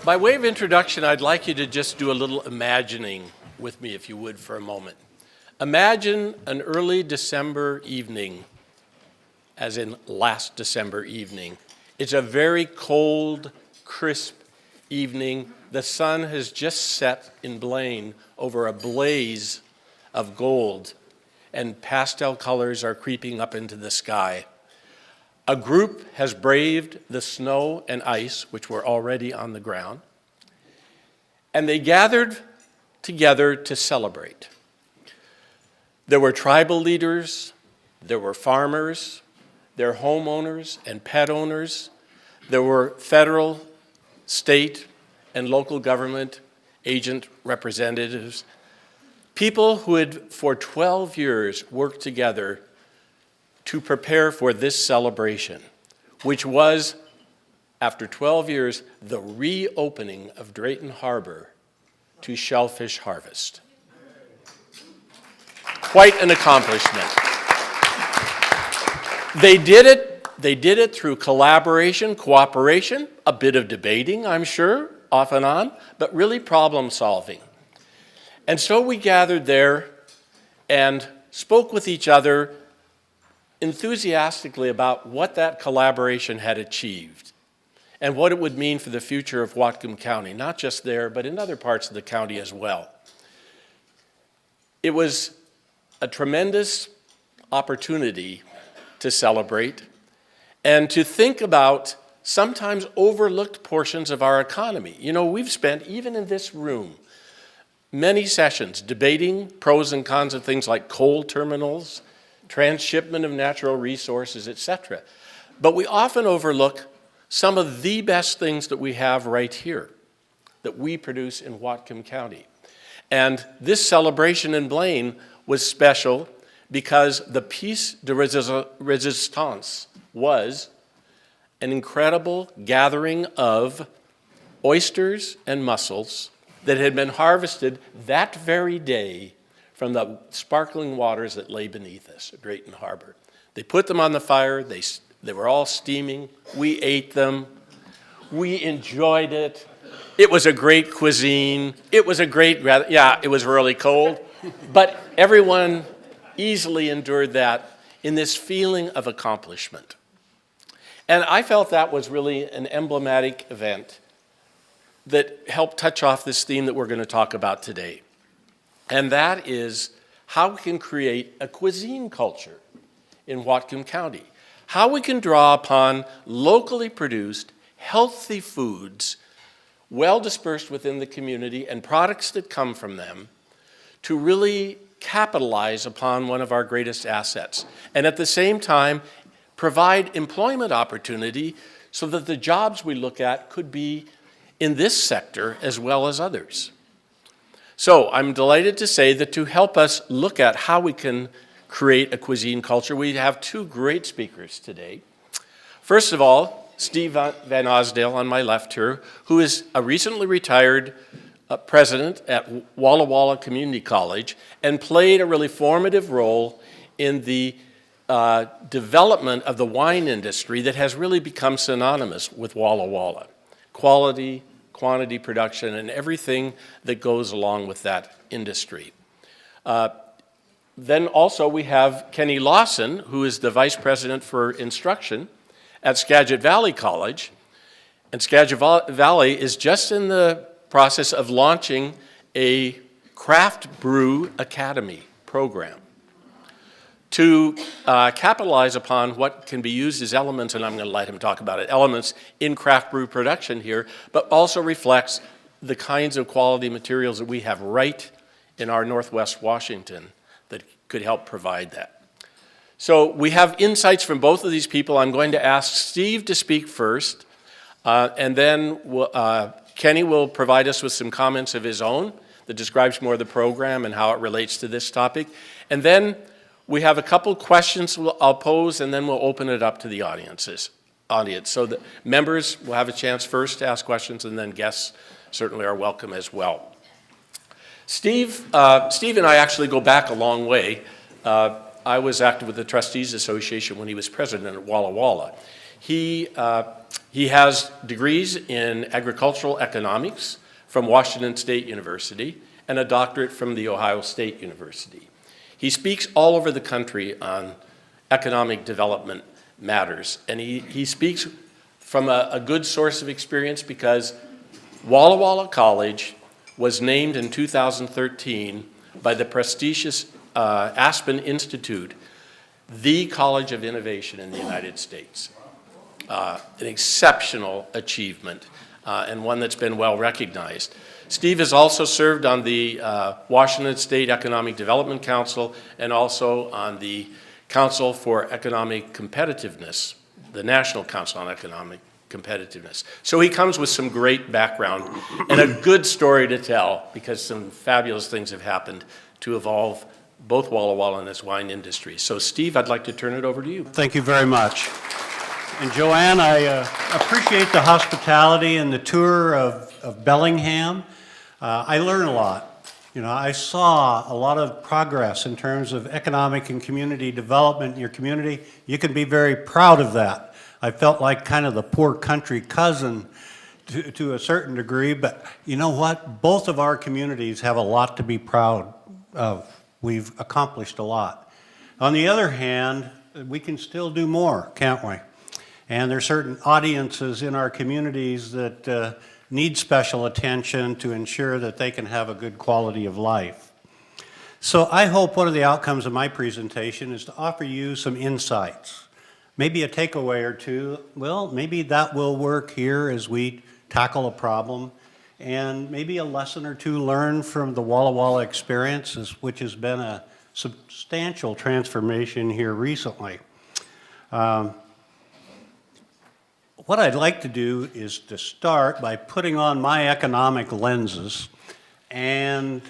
By way of introduction, I'd like you to just do a little imagining with me, if you would, for a moment. Imagine an early December evening, as in last December evening. It's a very cold, crisp evening. The sun has just set in Blaine over a blaze of gold, and pastel colors are creeping up into the sky. A group has braved the snow and ice, which were already on the ground, and they gathered together to celebrate. There were tribal leaders, there were farmers, there were homeowners and pet owners, there were federal, state, and local government agent representatives, people who had for 12 years worked together to prepare for this celebration, which was, after 12 years, the reopening of Drayton Harbor to shellfish harvest. Quite an accomplishment. They did it through collaboration, cooperation, a bit of debating, I'm sure, off and on, but really problem solving. And so we gathered there and spoke with each other enthusiastically about what that collaboration had achieved and what it would mean for the future of Whatcom County, not just there, but in other parts of the county as well. It was a tremendous opportunity to celebrate and to think about sometimes overlooked portions of our economy. You know, we've spent, even in this room, many sessions debating pros and cons of things like coal terminals, transshipment of natural resources, etc. But we often overlook some of the best things that we have right here, that we produce in Whatcom County. And this celebration in Blaine was special because the piece de resistance was an incredible gathering of oysters and mussels that had been harvested that very day from the sparkling waters that lay beneath us at Drayton Harbor. They put them on the fire, they were all steaming, we ate them, we enjoyed it. It was a great cuisine, it was really cold, but everyone easily endured that in this feeling of accomplishment. And I felt that was really an emblematic event that helped touch off this theme that we're going to talk about today. And that is how we can create a cuisine culture in Whatcom County. How we can draw upon locally produced, healthy foods, well dispersed within the community, and products that come from them to really capitalize upon one of our greatest assets. And at the same time, provide employment opportunity so that the jobs we look at could be in this sector as well as others. So I'm delighted to say that to help us look at how we can create a cuisine culture, we have two great speakers today. First of all, Steve Van Ausdale on my left here, who is a recently retired president at Walla Walla Community College and played a really formative role in the development of the wine industry that has really become synonymous with Walla Walla. Quality, quantity production, and everything that goes along with that industry. Then also we have Kenneth Lawson, who is the Vice President for Instruction at Skagit Valley College. And Skagit Valley is just in the process of launching a craft brew academy program to capitalize upon what can be used as elements, and I'm going to let him talk about it, elements in craft brew production here, but also reflects the kinds of quality materials that we have right in our Northwest Washington that could help provide that. So we have insights from both of these people. I'm going to ask Steve to speak first, and then Kenny will provide us with some comments of his own that describes more of the program and how it relates to this topic. And then we have a couple questions I'll pose, and then we'll open it up to the audience. So the members will have a chance first to ask questions, and then guests certainly are welcome as well. Steve and I actually go back a long way. I was active with the Trustees Association when he was president at Walla Walla. He has degrees in agricultural economics from Washington State University and a doctorate from The Ohio State University. He speaks all over the country on economic development matters, and he speaks from a good source of experience because Walla Walla College was named in 2013 by the prestigious Aspen Institute the College of Innovation in the United States. An exceptional achievement and one that's been well recognized. Steve has also served on the Washington State Economic Development Council and also on the Council for Economic Competitiveness, the National Council on Economic Competitiveness. So he comes with some great background and a good story to tell because some fabulous things have happened to evolve both Walla Walla and its wine industry. So Steve, I'd like to turn it over to you. Thank you very much. And Joanne, I appreciate the hospitality and the tour of Bellingham. I learned a lot. You know, I saw a lot of progress in terms of economic and community development in your community. You can be very proud of that. I felt like kind of the poor country cousin to a certain degree, but you know what? Both of our communities have a lot to be proud of. We've accomplished a lot. On the other hand, we can still do more, can't we? And there are certain audiences in our communities that need special attention to ensure that they can have a good quality of life. So I hope one of the outcomes of my presentation is to offer you some insights, maybe a takeaway or two. Well, maybe that will work here as we tackle a problem, and maybe a lesson or two learned from the Walla Walla experience, which has been a substantial transformation here recently. What I'd like to do is to start by putting on my economic lenses and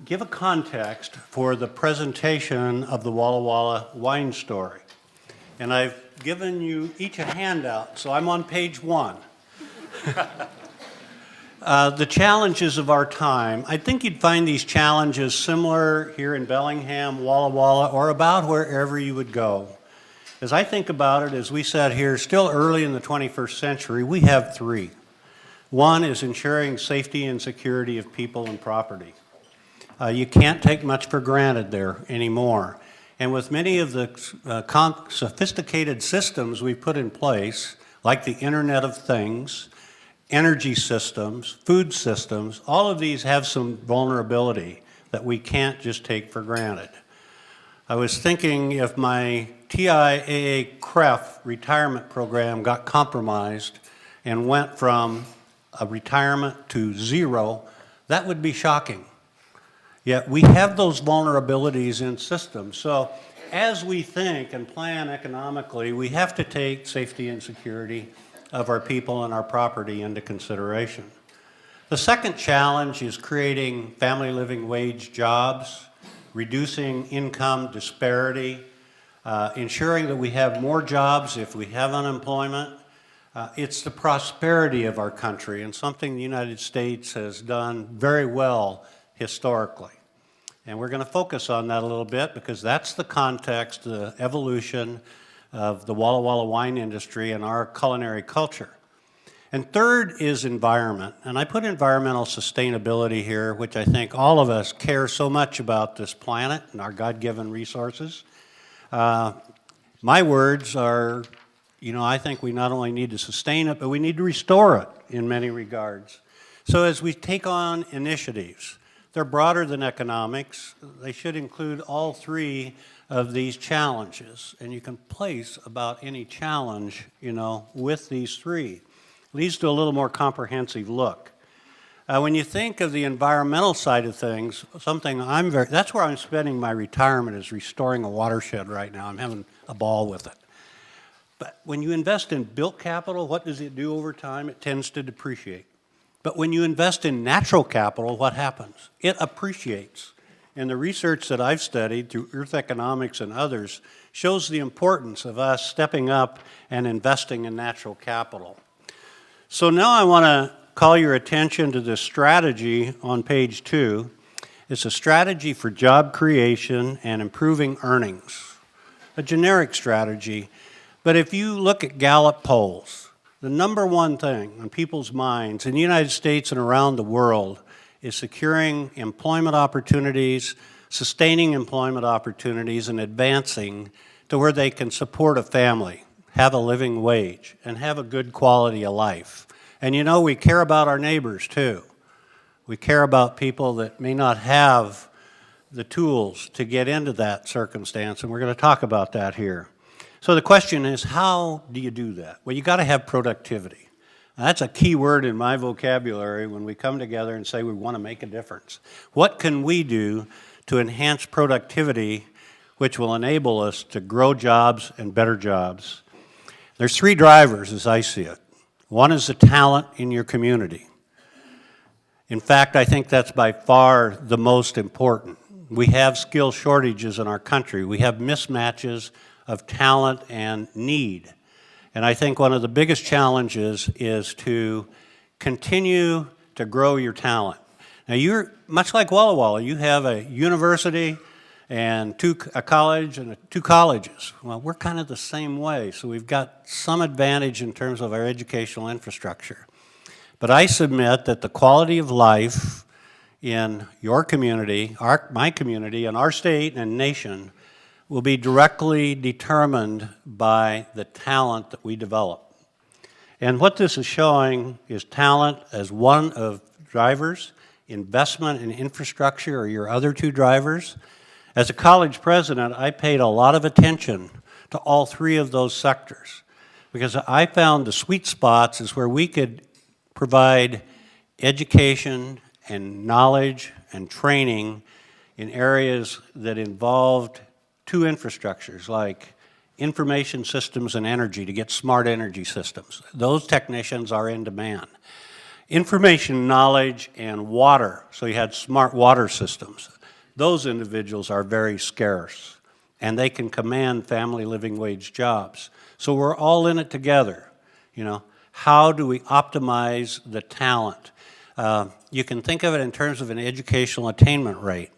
give a context for the presentation of the Walla Walla wine story. And I've given you each a handout, so I'm on page 1. The challenges of our time. I think you'd find these challenges similar here in Bellingham, Walla Walla, or about wherever you would go. As I think about it, as we sat here still early in the 21st century, we have 3. One is ensuring safety and security of people and property. You can't take much for granted there anymore. And with many of the sophisticated systems we've put in place, like the Internet of Things, energy systems, food systems, all of these have some vulnerability that we can't just take for granted. I was thinking if my TIAA CREF retirement program got compromised and went from a retirement to 0, that would be shocking. Yet we have those vulnerabilities in systems. So as we think and plan economically, we have to take safety and security of our people and our property into consideration. The second challenge is creating family living wage jobs, reducing income disparity, ensuring that we have more jobs if we have unemployment. It's the prosperity of our country and something the United States has done very well historically. And we're going to focus on that a little bit because that's the context, the evolution of the Walla Walla wine industry and our culinary culture. And third is environment. And I put environmental sustainability here, which I think all of us care so much about this planet and our God-given resources. My words are, you know, I think we not only need to sustain it, but we need to restore it in many regards. So as we take on initiatives, they're broader than economics. They should include all 3 of these challenges. And you can place about any challenge, you know, with these 3. Leads to a little more comprehensive look. When you think of the environmental side of things, that's where I'm spending my retirement, is restoring a watershed right now. I'm having a ball with it. But when you invest in built capital, what does it do over time? It tends to depreciate. But when you invest in natural capital, what happens? It appreciates. And the research that I've studied through Earth Economics and others shows the importance of us stepping up and investing in natural capital. So now I want to call your attention to this strategy on page 2. It's a strategy for job creation and improving earnings. A generic strategy, but if you look at Gallup polls, the number one thing on people's minds in the United States and around the world is securing employment opportunities, sustaining employment opportunities, and advancing to where they can support a family, have a living wage, and have a good quality of life. And you know, we care about our neighbors too. We care about people that may not have the tools to get into that circumstance, and we're going to talk about that here. So the question is, how do you do that? Well, you got to have productivity. Now, that's a key word in my vocabulary when we come together and say we want to make a difference. What can we do to enhance productivity, which will enable us to grow jobs and better jobs? There's three drivers as I see it. One is the talent in your community. In fact, I think that's by far the most important. We have skill shortages in our country. We have mismatches of talent and need. And I think one of the biggest challenges is to continue to grow your talent. Now, you're much like Walla Walla. You have a university and a college and two colleges. Well, we're kind of the same way, so we've got some advantage in terms of our educational infrastructure. But I submit that the quality of life in your community, my community, and our state and nation will be directly determined by the talent that we develop. And what this is showing is talent as one of drivers, investment in infrastructure are your other two drivers. As a college president, I paid a lot of attention to all three of those sectors because I found the sweet spots is where we could provide education and knowledge and training in areas that involved two infrastructures like information systems and energy to get smart energy systems. Those technicians are in demand. Information, knowledge, and water, so you had smart water systems. Those individuals are very scarce, and they can command family living wage jobs. So we're all in it together. You know, how do we optimize the talent? You can think of it in terms of an educational attainment rate.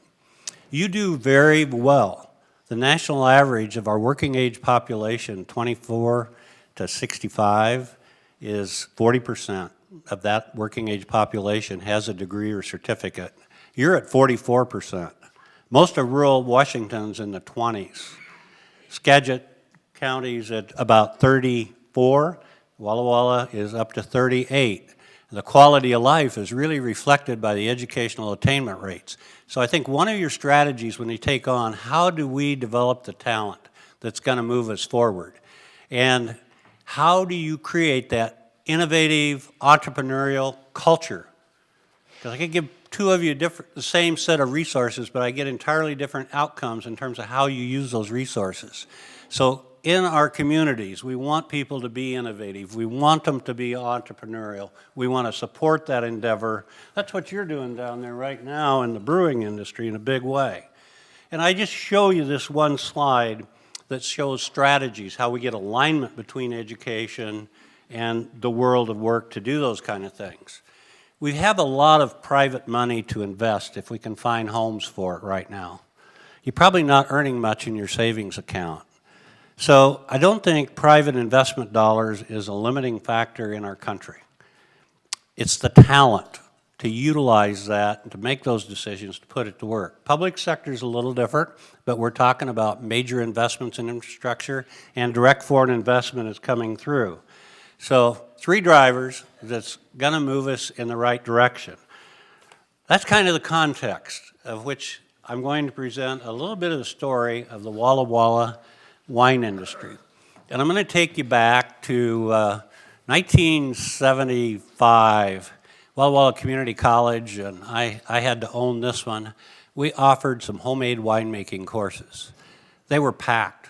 You do very well. The national average of our working age population, 24 to 65, is 40% of that working age population has a degree or certificate. You're at 44%. Most of rural Washington's in the 20s. Skagit County's at about 34. Walla Walla is up to 38. The quality of life is really reflected by the educational attainment rates. So I think one of your strategies when you take on how do we develop the talent that's going to move us forward, and how do you create that innovative entrepreneurial culture? Because I could give two of you the same set of resources, but I get entirely different outcomes in terms of how you use those resources. So in our communities, we want people to be innovative. We want them to be entrepreneurial. We want to support that endeavor. That's what you're doing down there right now in the brewing industry in a big way. And I just show you this one slide that shows strategies, how we get alignment between education and the world of work to do those kind of things. We have a lot of private money to invest if we can find homes for it right now. You're probably not earning much in your savings account. So I don't think private investment dollars is a limiting factor in our country. It's the talent to utilize that and to make those decisions to put it to work. Public sector is a little different, but we're talking about major investments in infrastructure, and direct foreign investment is coming through. So three drivers that's going to move us in the right direction. That's kind of the context of which I'm going to present a little bit of the story of the Walla Walla wine industry. And I'm going to take you back to 1975, Walla Walla Community College, and I had to own this one. We offered some homemade winemaking courses. They were packed.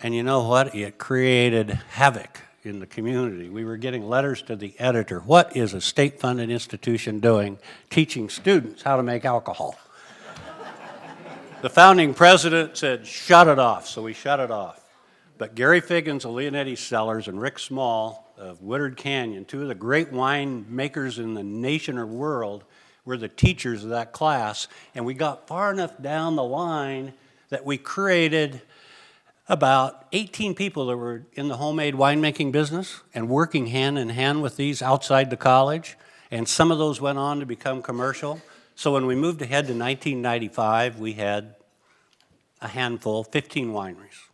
And you know what? It created havoc in the community. We were getting letters to the editor. What is a state-funded institution doing teaching students how to make alcohol? The founding president said, shut it off, so we shut it off. But Gary Figgins of Leonetti Cellars and Rick Small of Woodard Canyon, two of the great wine makers in the nation or world, were the teachers of that class, and we got far enough down the line that we created about 18 people that were in the homemade winemaking business and working hand in hand with these outside the college, and some of those went on to become commercial. So when we moved ahead to 1995, we had a handful, 15 wineries.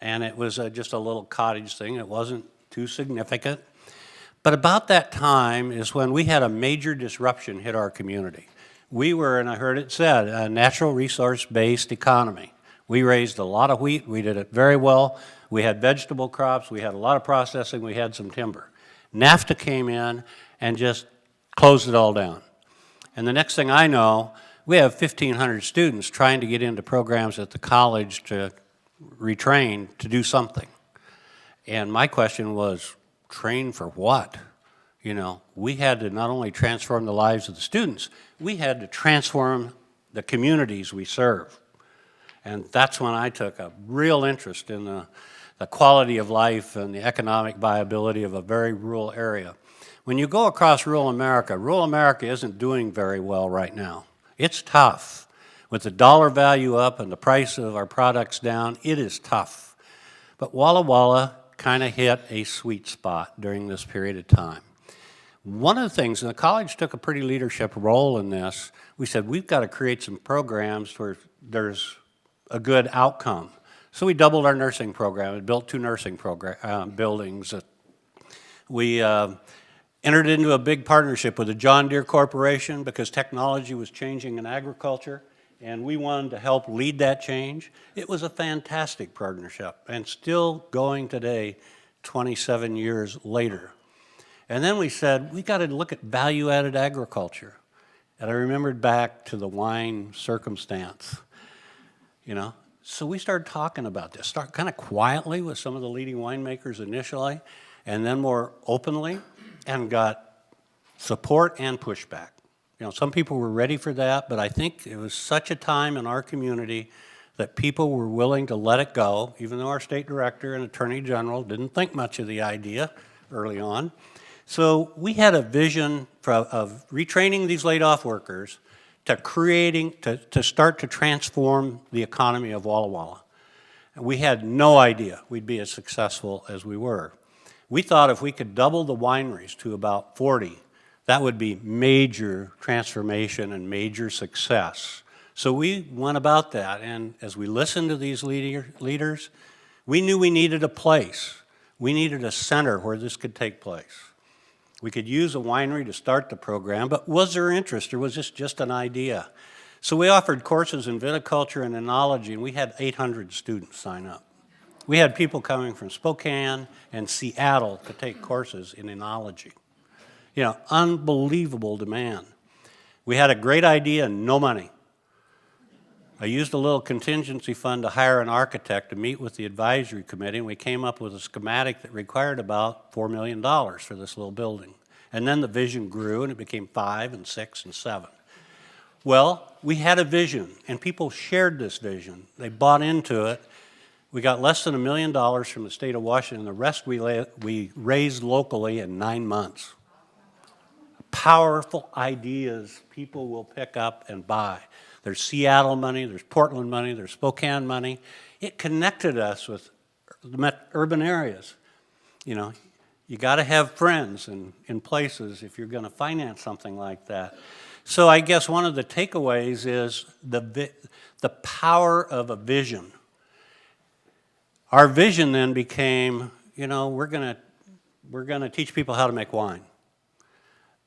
And it was just a little cottage thing. It wasn't too significant. But about that time is when we had a major disruption hit our community. We were, and I heard it said, a natural resource-based economy. We raised a lot of wheat. We did it very well. We had vegetable crops. We had a lot of processing. We had some timber. NAFTA came in and just closed it all down. And the next thing I know, we have 1,500 students trying to get into programs at the college to retrain to do something. And my question was, train for what? You know, we had to not only transform the lives of the students, we had to transform the communities we serve. And that's when I took a real interest in the quality of life and the economic viability of a very rural area. When you go across rural America isn't doing very well right now. It's tough. With the dollar value up and the price of our products down, it is tough. But Walla Walla kind of hit a sweet spot during this period of time. One of the things, and the college took a pretty leadership role in this, we said we've got to create some programs where there's a good outcome. So we doubled our nursing program and built 2 nursing buildings. We entered into a big partnership with the John Deere Corporation because technology was changing in agriculture, and we wanted to help lead that change. It was a fantastic partnership and still going today, 27 years later. And then we said, we got to look at value-added agriculture. And I remembered back to the wine circumstance, you know. So we started talking about this, start kind of quietly with some of the leading winemakers initially, and then more openly, and got support and pushback. You know, some people were ready for that, but I think it was such a time in our community that people were willing to let it go, even though our state director and attorney general didn't think much of the idea early on. So we had a vision of retraining these laid-off workers to creating, to start to transform the economy of Walla Walla. And we had no idea we'd be as successful as we were. We thought if we could double the wineries to about 40, that would be major transformation and major success. So we went about that, and as we listened to these leaders, we knew we needed a place. We needed a center where this could take place. We could use a winery to start the program, but was there interest, or was this just an idea? So we offered courses in viticulture and enology, and we had 800 students sign up. We had people coming from Spokane and Seattle to take courses in enology. You know, unbelievable demand. We had a great idea and no money. I used a little contingency fund to hire an architect to meet with the advisory committee, and we came up with a schematic that required about $4 million for this little building. And then the vision grew, and it became 5 and 6 and 7. Well, we had a vision, and people shared this vision. They bought into it. We got less than $1 million from the state of Washington. The rest we raised locally in 9 months. Powerful ideas people will pick up and buy. There's Seattle money, there's Portland money, there's Spokane money. It connected us with urban areas. You know, you got to have friends in places if you're going to finance something like that. So I guess one of the takeaways is the power of a vision. Our vision then became, you know, we're going to teach people how to make wine.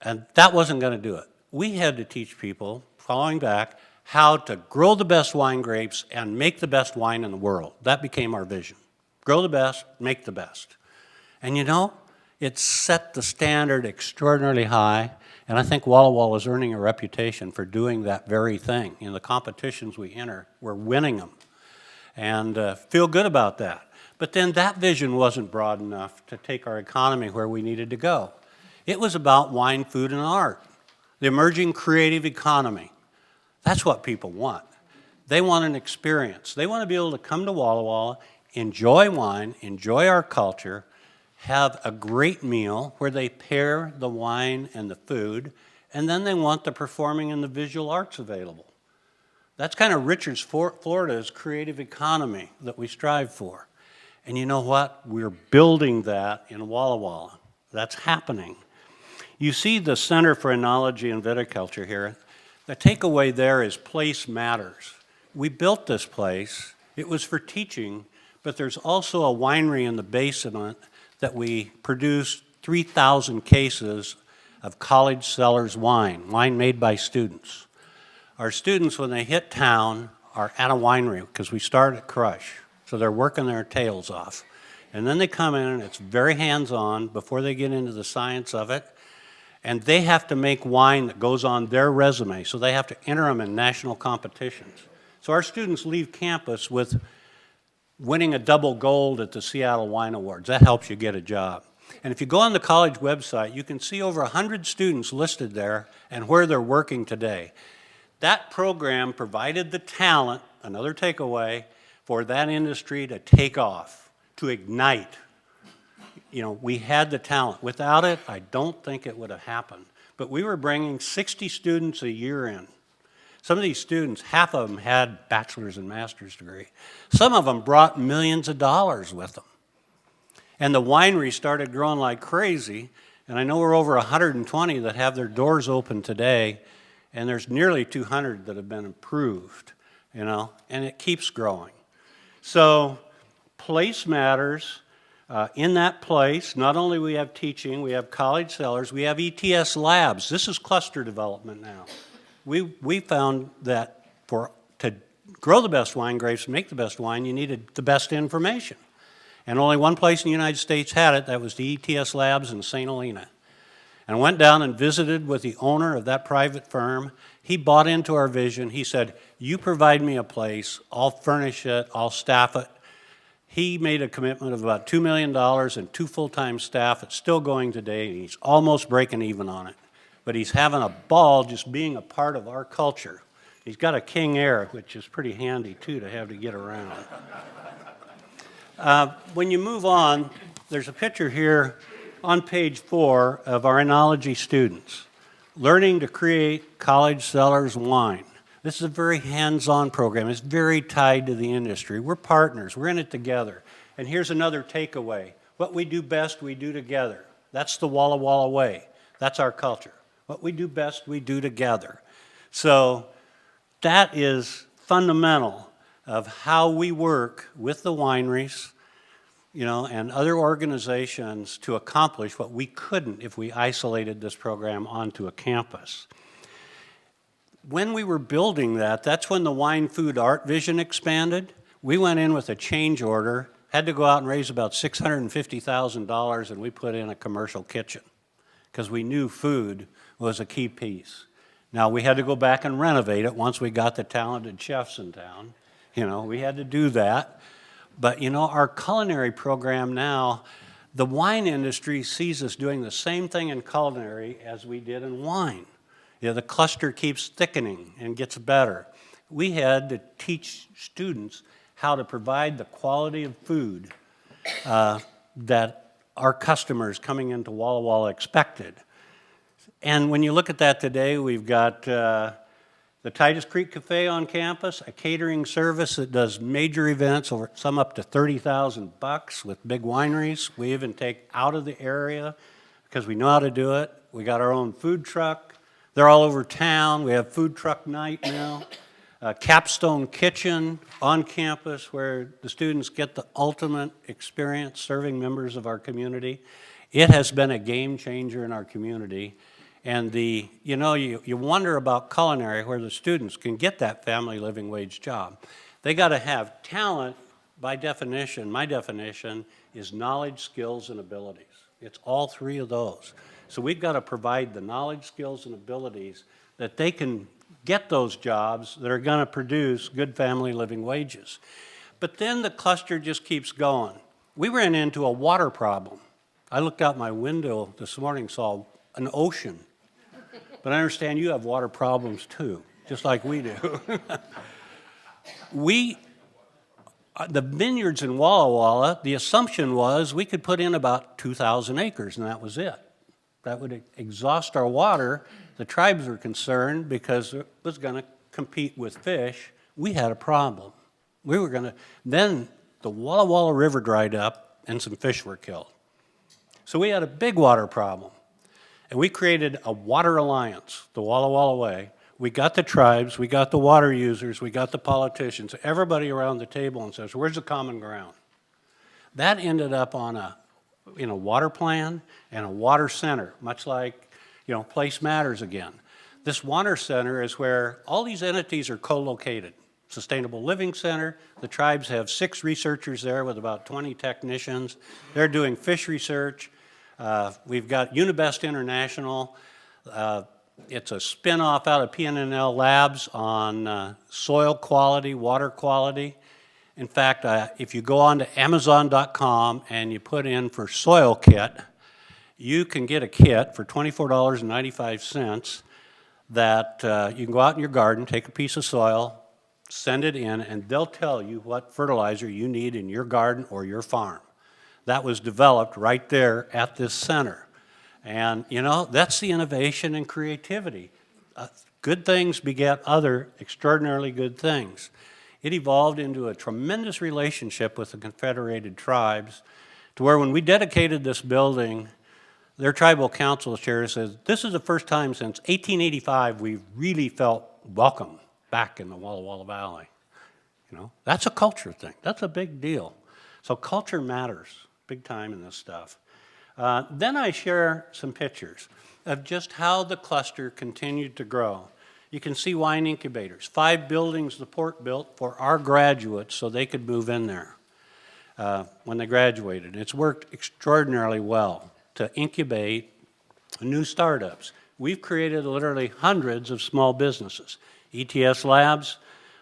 And that wasn't going to do it. We had to teach people, following back, how to grow the best wine grapes and make the best wine in the world. That became our vision. Grow the best, make the best. And you know, it set the standard extraordinarily high, and I think Walla Walla is earning a reputation for doing that very thing. In the competitions we enter, we're winning them, and feel good about that. But then that vision wasn't broad enough to take our economy where we needed to go. It was about wine, food, and art, the emerging creative economy. That's what people want. They want an experience. They want to be able to come to Walla Walla, enjoy wine, enjoy our culture, have a great meal where they pair the wine and the food, and then they want the performing and the visual arts available. That's kind of Richards, Florida's creative economy that we strive for. And you know what? We're building that in Walla Walla. That's happening. You see the Center for Enology and Viticulture here. The takeaway there is place matters. We built this place. It was for teaching, but there's also a winery in the basement that we produced 3,000 cases of college cellars wine made by students. Our students, when they hit town, are at a winery because we start at Crush. So they're working their tails off. And then they come in and it's very hands-on before they get into the science of it. And they have to make wine that goes on their resume. So they have to enter them in national competitions. So our students leave campus with winning a double gold at the Seattle Wine Awards. That helps you get a job. And if you go on the college website, you can see over 100 students listed there and where they're working today. That program provided the talent, another takeaway, for that industry to take off, to ignite. You know, we had the talent. Without it, I don't think it would have happened. But we were bringing 60 students a year in. Some of these students, half of them had bachelor's and master's degree. Some of them brought millions of dollars with them. And the winery started growing like crazy. And I know we're over 120 that have their doors open today. And there's nearly 200 that have been approved, you know, and it keeps growing. So place matters. In that place, not only we have teaching, we have college cellars, we have ETS Labs. This is cluster development now. We found that to grow the best wine grapes and make the best wine, you needed the best information. And only one place in the United States had it, that was the ETS Labs in St. Helena. And I went down and visited with the owner of that private firm. He bought into our vision. He said, you provide me a place, I'll furnish it, I'll staff it. He made a commitment of about $2 million and 2 full-time staff. It's still going today, and he's almost breaking even on it. But he's having a ball just being a part of our culture. He's got a King Air, which is pretty handy, too, to have to get around. When you move on, there's a picture here on page 4 of our enology students, learning to create college cellars wine. This is a very hands-on program. It's very tied to the industry. We're partners. We're in it together. And here's another takeaway. What we do best, we do together. That's the Walla Walla Way. That's our culture. What we do best, we do together. So that is fundamental of how we work with the wineries, you know, and other organizations to accomplish what we couldn't if we isolated this program onto a campus. When we were building that, that's when the wine, food, art vision expanded. We went in with a change order, had to go out and raise about $650,000, and we put in a commercial kitchen because we knew food was a key piece. Now, we had to go back and renovate it once we got the talented chefs in town. You know, we had to do that. But, you know, our culinary program now, the wine industry sees us doing the same thing in culinary as we did in wine. You know, the cluster keeps thickening and gets better. We had to teach students how to provide the quality of food that our customers coming into Walla Walla expected. And when you look at that today, we've got the Titus Creek Cafe on campus, a catering service that does major events, some up to $30,000 with big wineries. We even take out of the area because we know how to do it. We got our own food truck. They're all over town. We have food truck night now. Capstone Kitchen on campus where the students get the ultimate experience serving members of our community. It has been a game changer in our community. And you wonder about culinary where the students can get that family living wage job. They got to have talent by definition. My definition is knowledge, skills, and abilities. It's all 3 of those. So we've got to provide the knowledge, skills, and abilities that they can get those jobs that are going to produce good family living wages. But then the cluster just keeps going. We ran into a water problem. I looked out my window this morning, saw an ocean. But I understand you have water problems too, just like we do. The vineyards in Walla Walla, the assumption was we could put in about 2,000 acres, and that was it. That would exhaust our water The tribes were concerned because it was going to compete with fish. We had a problem. Then the Walla Walla River dried up and some fish were killed. So we had a big water problem. And we created a water alliance, the Walla Walla Way. We got the tribes, we got the water users, we got the politicians, everybody around the table and says, where's the common ground? That ended up on a water plan and a water center, much like, place matters again. This water center is where all these entities are co-located. Sustainable Living Center, the tribes have 6 researchers there with about 20 technicians. They're doing fish research. We've got Unibest International. It's a spin-off out of PNNL Labs on soil quality, water quality. In fact, if you go on to Amazon.com and you put in for soil kit, you can get a kit for $24.95 that you can go out in your garden, take a piece of soil, send it in, and they'll tell you what fertilizer you need in your garden or your farm. That was developed right there at this center. And, that's the innovation and creativity. Good things beget other extraordinarily good things. It evolved into a tremendous relationship with the Confederated Tribes to where when we dedicated this building, their tribal council chair says, this is the first time since 1885 we've really felt welcome back in the Walla Walla Valley. That's a culture thing. That's a big deal. So culture matters big time in this stuff. Then I share some pictures of just how the cluster continued to grow. You can see wine incubators, 5 buildings the port built for our graduates so they could move in there when they graduated. It's worked extraordinarily well to incubate new startups. We've created literally hundreds of small businesses. ETS Labs,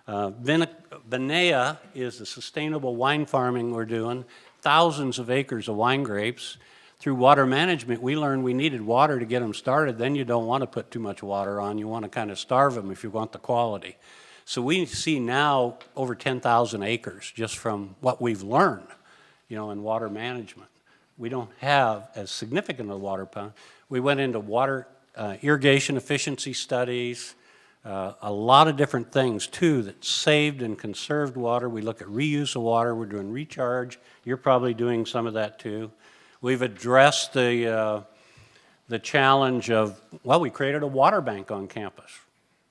Vinea is the sustainable wine farming we're doing, thousands of acres of wine grapes. Through water management, we learned we needed water to get them started. Then you don't want to put too much water on. You want to kind of starve them if you want the quality. So we see now over 10,000 acres just from what we've learned, in water management. We don't have as significant a water pump. We went into water irrigation efficiency studies, a lot of different things too that saved and conserved water. We look at reuse of water. We're doing recharge. You're probably doing some of that too. We've addressed the challenge of, we created a water bank on campus.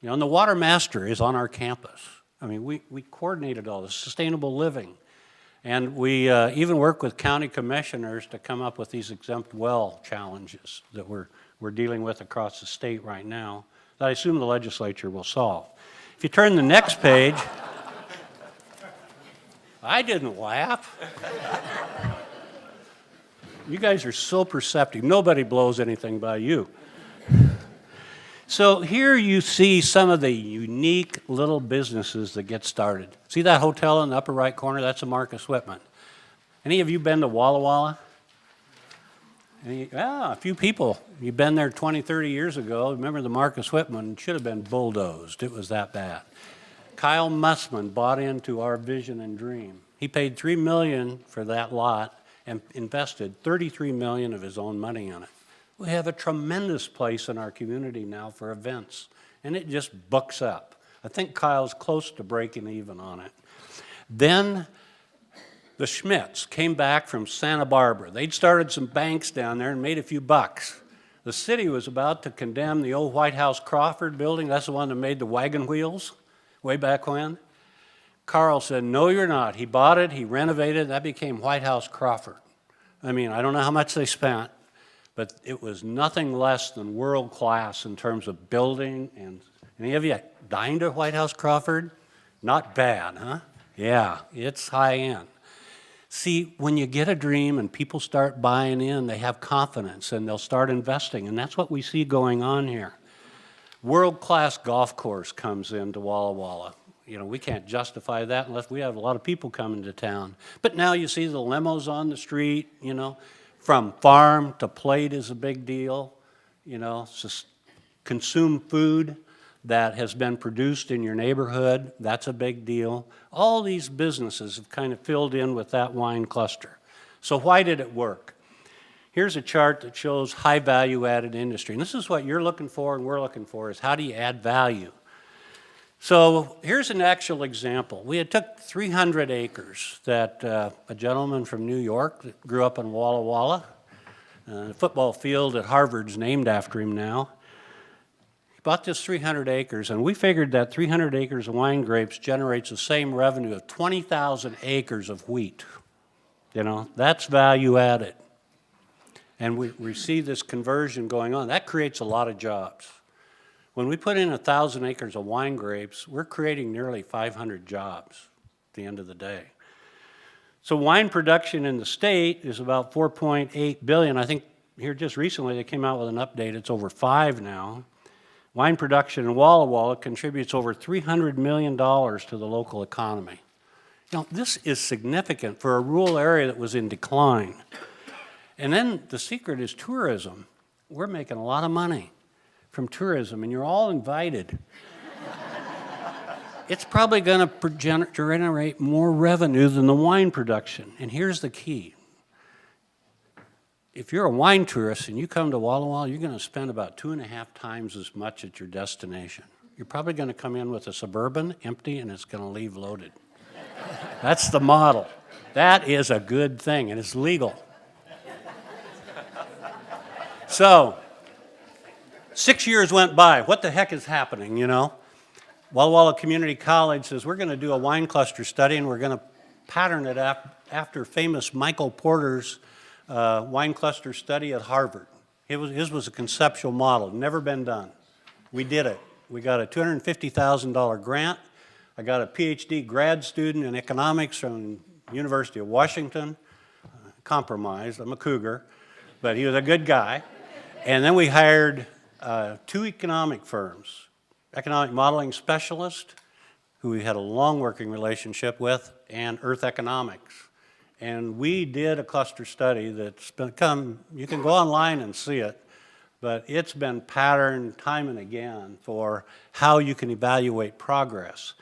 And the water master is on our campus. We coordinated all this, sustainable living. And we even work with county commissioners to come up with these exempt well challenges that we're dealing with across the state right now that I assume the legislature will solve. If you turn the next page, I didn't laugh. You guys are so perceptive. Nobody blows anything by you. So here you see some of the unique little businesses that get started. See that hotel in the upper right corner? That's a Marcus Whitman. Any of you been to Walla Walla? A few people. You've been there 20, 30 years ago. Remember the Marcus Whitman should have been bulldozed. It was that bad. Kyle Mussman bought into our vision and dream. He paid $3 million for that lot and invested $33 million of his own money in it. We have a tremendous place in our community now for events, and it just books up. I think Kyle's close to breaking even on it. Then the Schmidts came back from Santa Barbara. They'd started some banks down there and made a few bucks. The city was about to condemn the old White House Crawford building. That's the one that made the wagon wheels way back when. Carl said, no, you're not. He bought it, he renovated it, that became White House Crawford. I don't know how much they spent, but it was nothing less than world class in terms of building. And any of you dined at White House Crawford? Not bad, huh? Yeah, it's high end. See, when you get a dream and people start buying in, they have confidence and they'll start investing, and that's what we see going on here. World-class golf course comes into Walla Walla. We can't justify that unless we have a lot of people coming to town. But now you see the limos on the street, from farm to plate is a big deal. Consume food that has been produced in your neighborhood, that's a big deal. All these businesses have kind of filled in with that wine cluster. So why did it work? Here's a chart that shows high value added industry. And this is what you're looking for and we're looking for, is how do you add value? So here's an actual example. We had took 300 acres that a gentleman from New York that grew up in Walla Walla, the football field at Harvard's named after him now. He bought this 300 acres, and we figured that 300 acres of wine grapes generates the same revenue of 20,000 acres of wheat. You know, that's value added. And we see this conversion going on. That creates a lot of jobs. When we put in 1,000 acres of wine grapes, we're creating nearly 500 jobs at the end of the day. So wine production in the state is about 4.8 billion. I think here just recently they came out with an update. It's over 5 now. Wine production in Walla Walla contributes over $300 million to the local economy. You know, this is significant for a rural area that was in decline. And then the secret is tourism. We're making a lot of money from tourism, and you're all invited. It's probably going to generate more revenue than the wine production. And here's the key. If you're a wine tourist and you come to Walla Walla, you're going to spend about 2.5 times as much at your destination. You're probably going to come in with a Suburban empty, and it's going to leave loaded. That's the model. That is a good thing, and it's legal. So, 6 years went by. What the heck is happening, you know? Walla Walla Community College says we're going to do a wine cluster study, and we're going to pattern it after famous Michael Porter's wine cluster study at Harvard. His was a conceptual model, never been done. We did it. We got a $250,000 grant. I got a PhD grad student in economics from University of Washington. Compromised, I'm a cougar, but he was a good guy. And then we hired 2 economic firms, economic modeling specialist, who we had a long working relationship with, and Earth Economics. And we did a cluster study that's become, you can go online and see it, but it's been patterned time and again for how you can evaluate progress.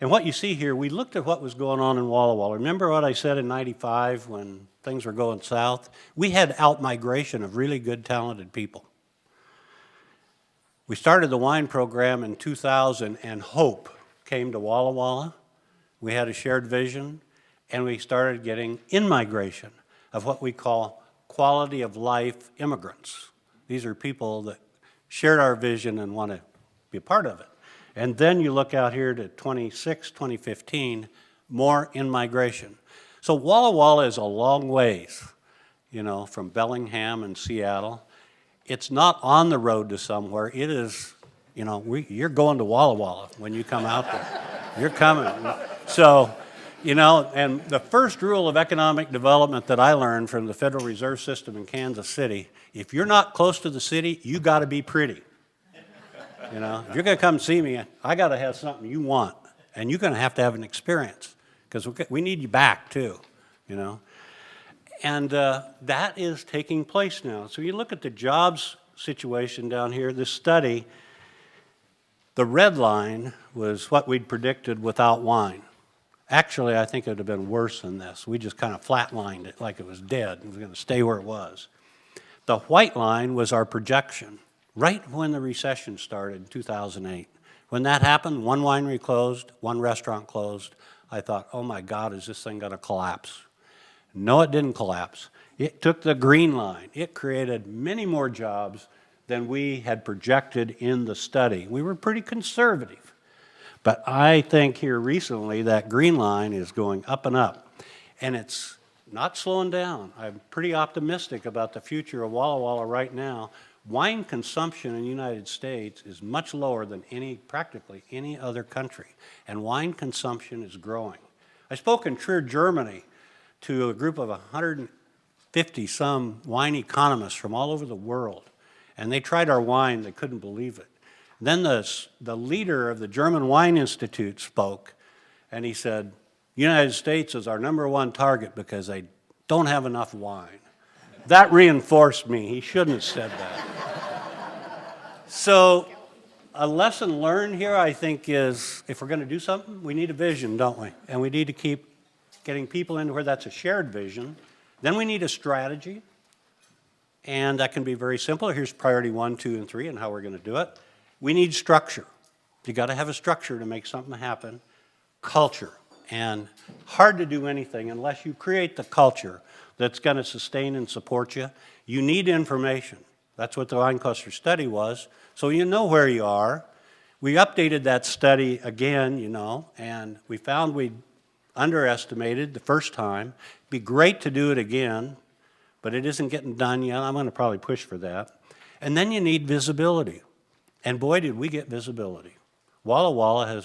And what you see here, we looked at what was going on in Walla Walla. Remember what I said in '95 when things were going south? We had out-migration of really good, talented people. We started the wine program in 2000, and hope came to Walla Walla. We had a shared vision, and we started getting in-migration of what we call quality of life immigrants. These are people that shared our vision and want to be a part of it. And then you look out here to 2015, more in-migration. So Walla Walla is a long ways, you know, from Bellingham and Seattle. It's not on the road to somewhere. It is, you know, you're going to Walla Walla when you come out there. You're coming. So, you know, and the first rule of economic development that I learned from the Federal Reserve System in Kansas City, if you're not close to the city, you got to be pretty. You know, if you're going to come see me, I got to have something you want, and you're going to have an experience, because we need you back too, you know. And that is taking place now. So you look at the jobs situation down here, this study, the red line was what we'd predicted without wine. Actually, I think it would have been worse than this. We just kind of flatlined it like it was dead. It was going to stay where it was. The white line was our projection. Right when the recession started in 2008. When that happened, one winery closed, one restaurant closed. I thought, oh my God, is this thing going to collapse? No, it didn't collapse. It took the green line. It created many more jobs than we had projected in the study. We were pretty conservative. But I think here recently that green line is going up and up. And it's not slowing down. I'm pretty optimistic about the future of Walla Walla right now. Wine consumption in the United States is much lower than practically any other country, and wine consumption is growing. I spoke in Trier, Germany, to a group of 150-some wine economists from all over the world, and they tried our wine. They couldn't believe it. Then the leader of the German Wine Institute spoke, and he said, the United States is our #1 target because they don't have enough wine. That reinforced me. He shouldn't have said that. So a lesson learned here, I think, is if we're going to do something, we need a vision, don't we? And we need to keep getting people into where that's a shared vision. Then we need a strategy. and that can be very simple. Here's priority 1, 2, and 3 and how we're going to do it. We need structure. You got to have a structure to make something happen. Culture. And hard to do anything unless you create the culture that's going to sustain and support you. You need information. That's what the wine cluster study was. So you know where you are. We updated that study again, and we found we underestimated the first time. It'd be great to do it again, but it isn't getting done yet. I'm going to probably push for that. And then you need visibility. And boy, did we get visibility. Walla Walla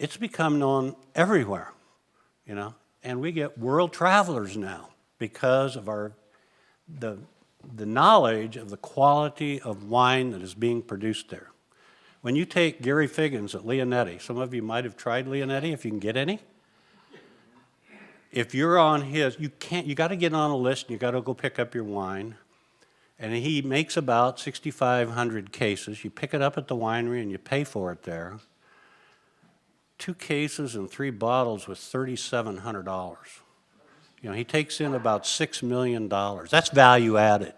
it's become known everywhere, and we get world travelers now because of the knowledge of the quality of wine that is being produced there. When you take Gary Figgins at Leonetti, some of you might have tried Leonetti if you can get any. If you're on his, you got to get on a list and you got to go pick up your wine. And he makes about 6,500 cases. You pick it up at the winery and you pay for it there. 2 cases and 3 bottles with $3,700. He takes in about $6 million. That's value added.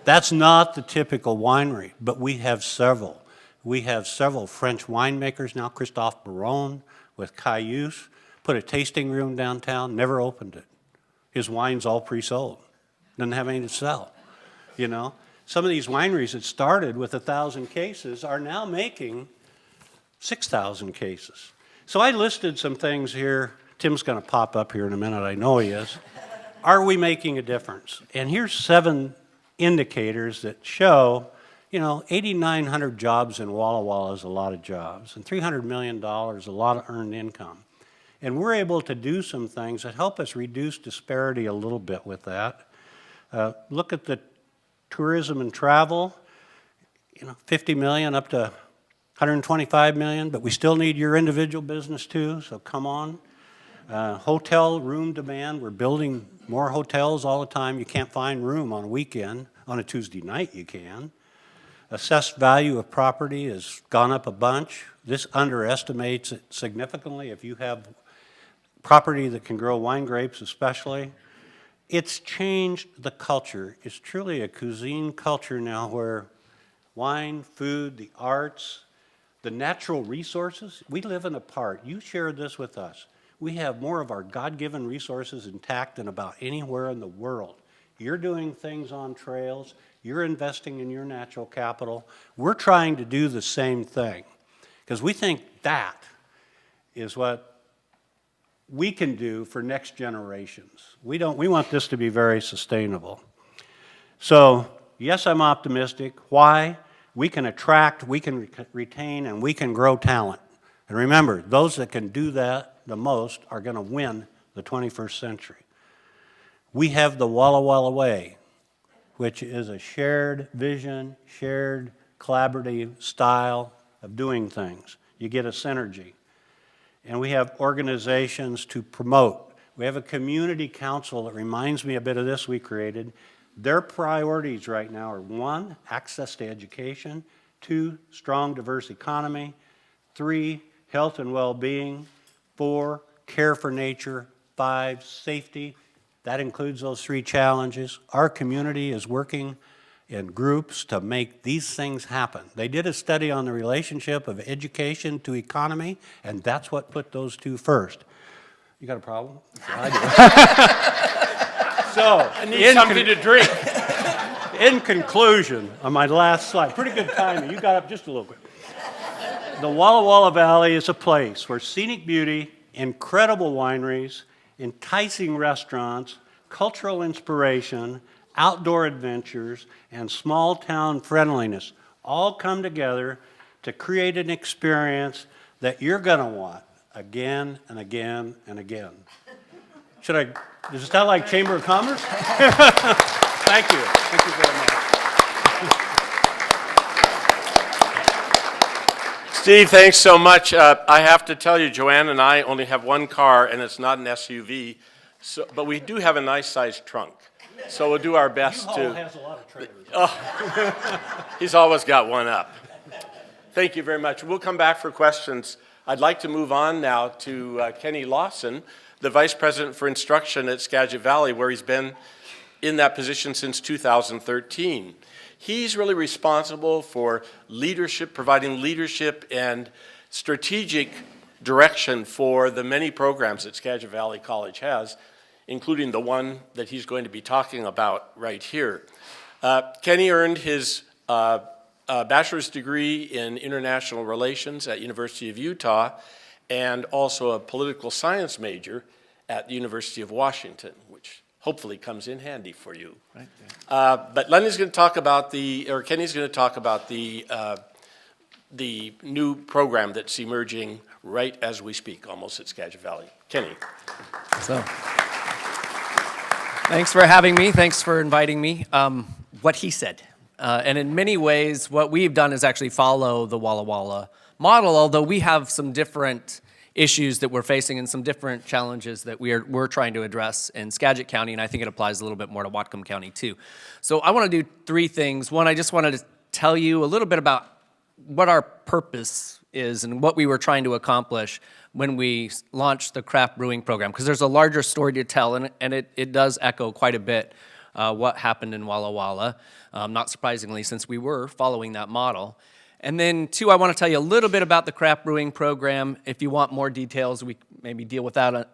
That's not the typical winery, but we have several. We have several French winemakers now. Christophe Barone with Cayuse put a tasting room downtown, never opened it. His wine's all pre-sold. Doesn't have anything to sell. Some of these wineries that started with 1,000 cases are now making 6,000 cases. So I listed some things here. Tim's going to pop up here in a minute. I know he is. Are we making a difference? And here's 7 indicators that show, 8,900 jobs in Walla Walla is a lot of jobs, and $300 million is a lot of earned income. And we're able to do some things that help us reduce disparity a little bit with that. Look at the tourism and travel, 50 million up to 125 million, but we still need your individual business too, so come on. Hotel room demand, we're building more hotels all the time. You can't find room on a weekend. On a Tuesday night you can. Assessed value of property has gone up a bunch. This underestimates it significantly if you have property that can grow wine grapes especially. It's changed the culture. It's truly a cuisine culture now where wine, food, the arts, the natural resources, we live in a part. You shared this with us. We have more of our God-given resources intact than about anywhere in the world. You're doing things on trails. You're investing in your natural capital. We're trying to do the same thing because we think that is what we can do for next generations. We want this to be very sustainable. So, yes, I'm optimistic. Why? We can attract, we can retain, and we can grow talent. And remember, those that can do that the most are going to win the 21st century. We have the Walla Walla Way, which is a shared vision, shared collaborative style of doing things. You get a synergy. And we have organizations to promote. We have a community council that reminds me a bit of this we created. Their priorities right now are 1, access to education, 2, strong diverse economy, 3, health and well-being, 4, care for nature, 5, safety. That includes those 3 challenges. Our community is working in groups to make these things happen. They did a study on the relationship of education to economy, and that's what put those 2 first. You got a problem? I do. So, I need something to drink. In conclusion, on my last slide, pretty good timing. You got up just a little bit. The Walla Walla Valley is a place where scenic beauty, incredible wineries, enticing restaurants, cultural inspiration, outdoor adventures, and small town friendliness all come together to create an experience that you're going to want again and again and again. Does it sound like Chamber of Commerce? Thank you. Thank you very much. Steve, thanks so much. I have to tell you, Joanne and I only have 1 car, and it's not an SUV, but we do have a nice-sized trunk. So we'll do our best to... U-Haul has a lot of trailers. He's always got one up. Thank you very much. We'll come back for questions. I'd like to move on now to Kenneth Lawson, the Vice President for Instruction at Skagit Valley, where he's been in that position since 2013. He's really responsible for leadership, providing leadership and strategic direction for the many programs that Skagit Valley College has, including the one that he's going to be talking about right here. Kenny earned his bachelor's degree in international relations at University of Utah and also a political science major at the University of Washington, which hopefully comes in handy for you. Right. But Kenny's going to talk about the new program that's emerging right as we speak, almost at Skagit Valley. Kenny. So, thanks for having me. Thanks for inviting me. What he said. And in many ways, what we've done is actually follow the Walla Walla model, although we have some different issues that we're facing and some different challenges that we're trying to address in Skagit County, and I think it applies a little bit more to Whatcom County too. So I want to do three things. One, I just wanted to tell you a little bit about what our purpose is and what we were trying to accomplish when we launched the craft brewing program, because there's a larger story to tell, and it does echo quite a bit what happened in Walla Walla, not surprisingly, since we were following that model. And then two, I want to tell you a little bit about the craft brewing program. If you want more details, we maybe deal with that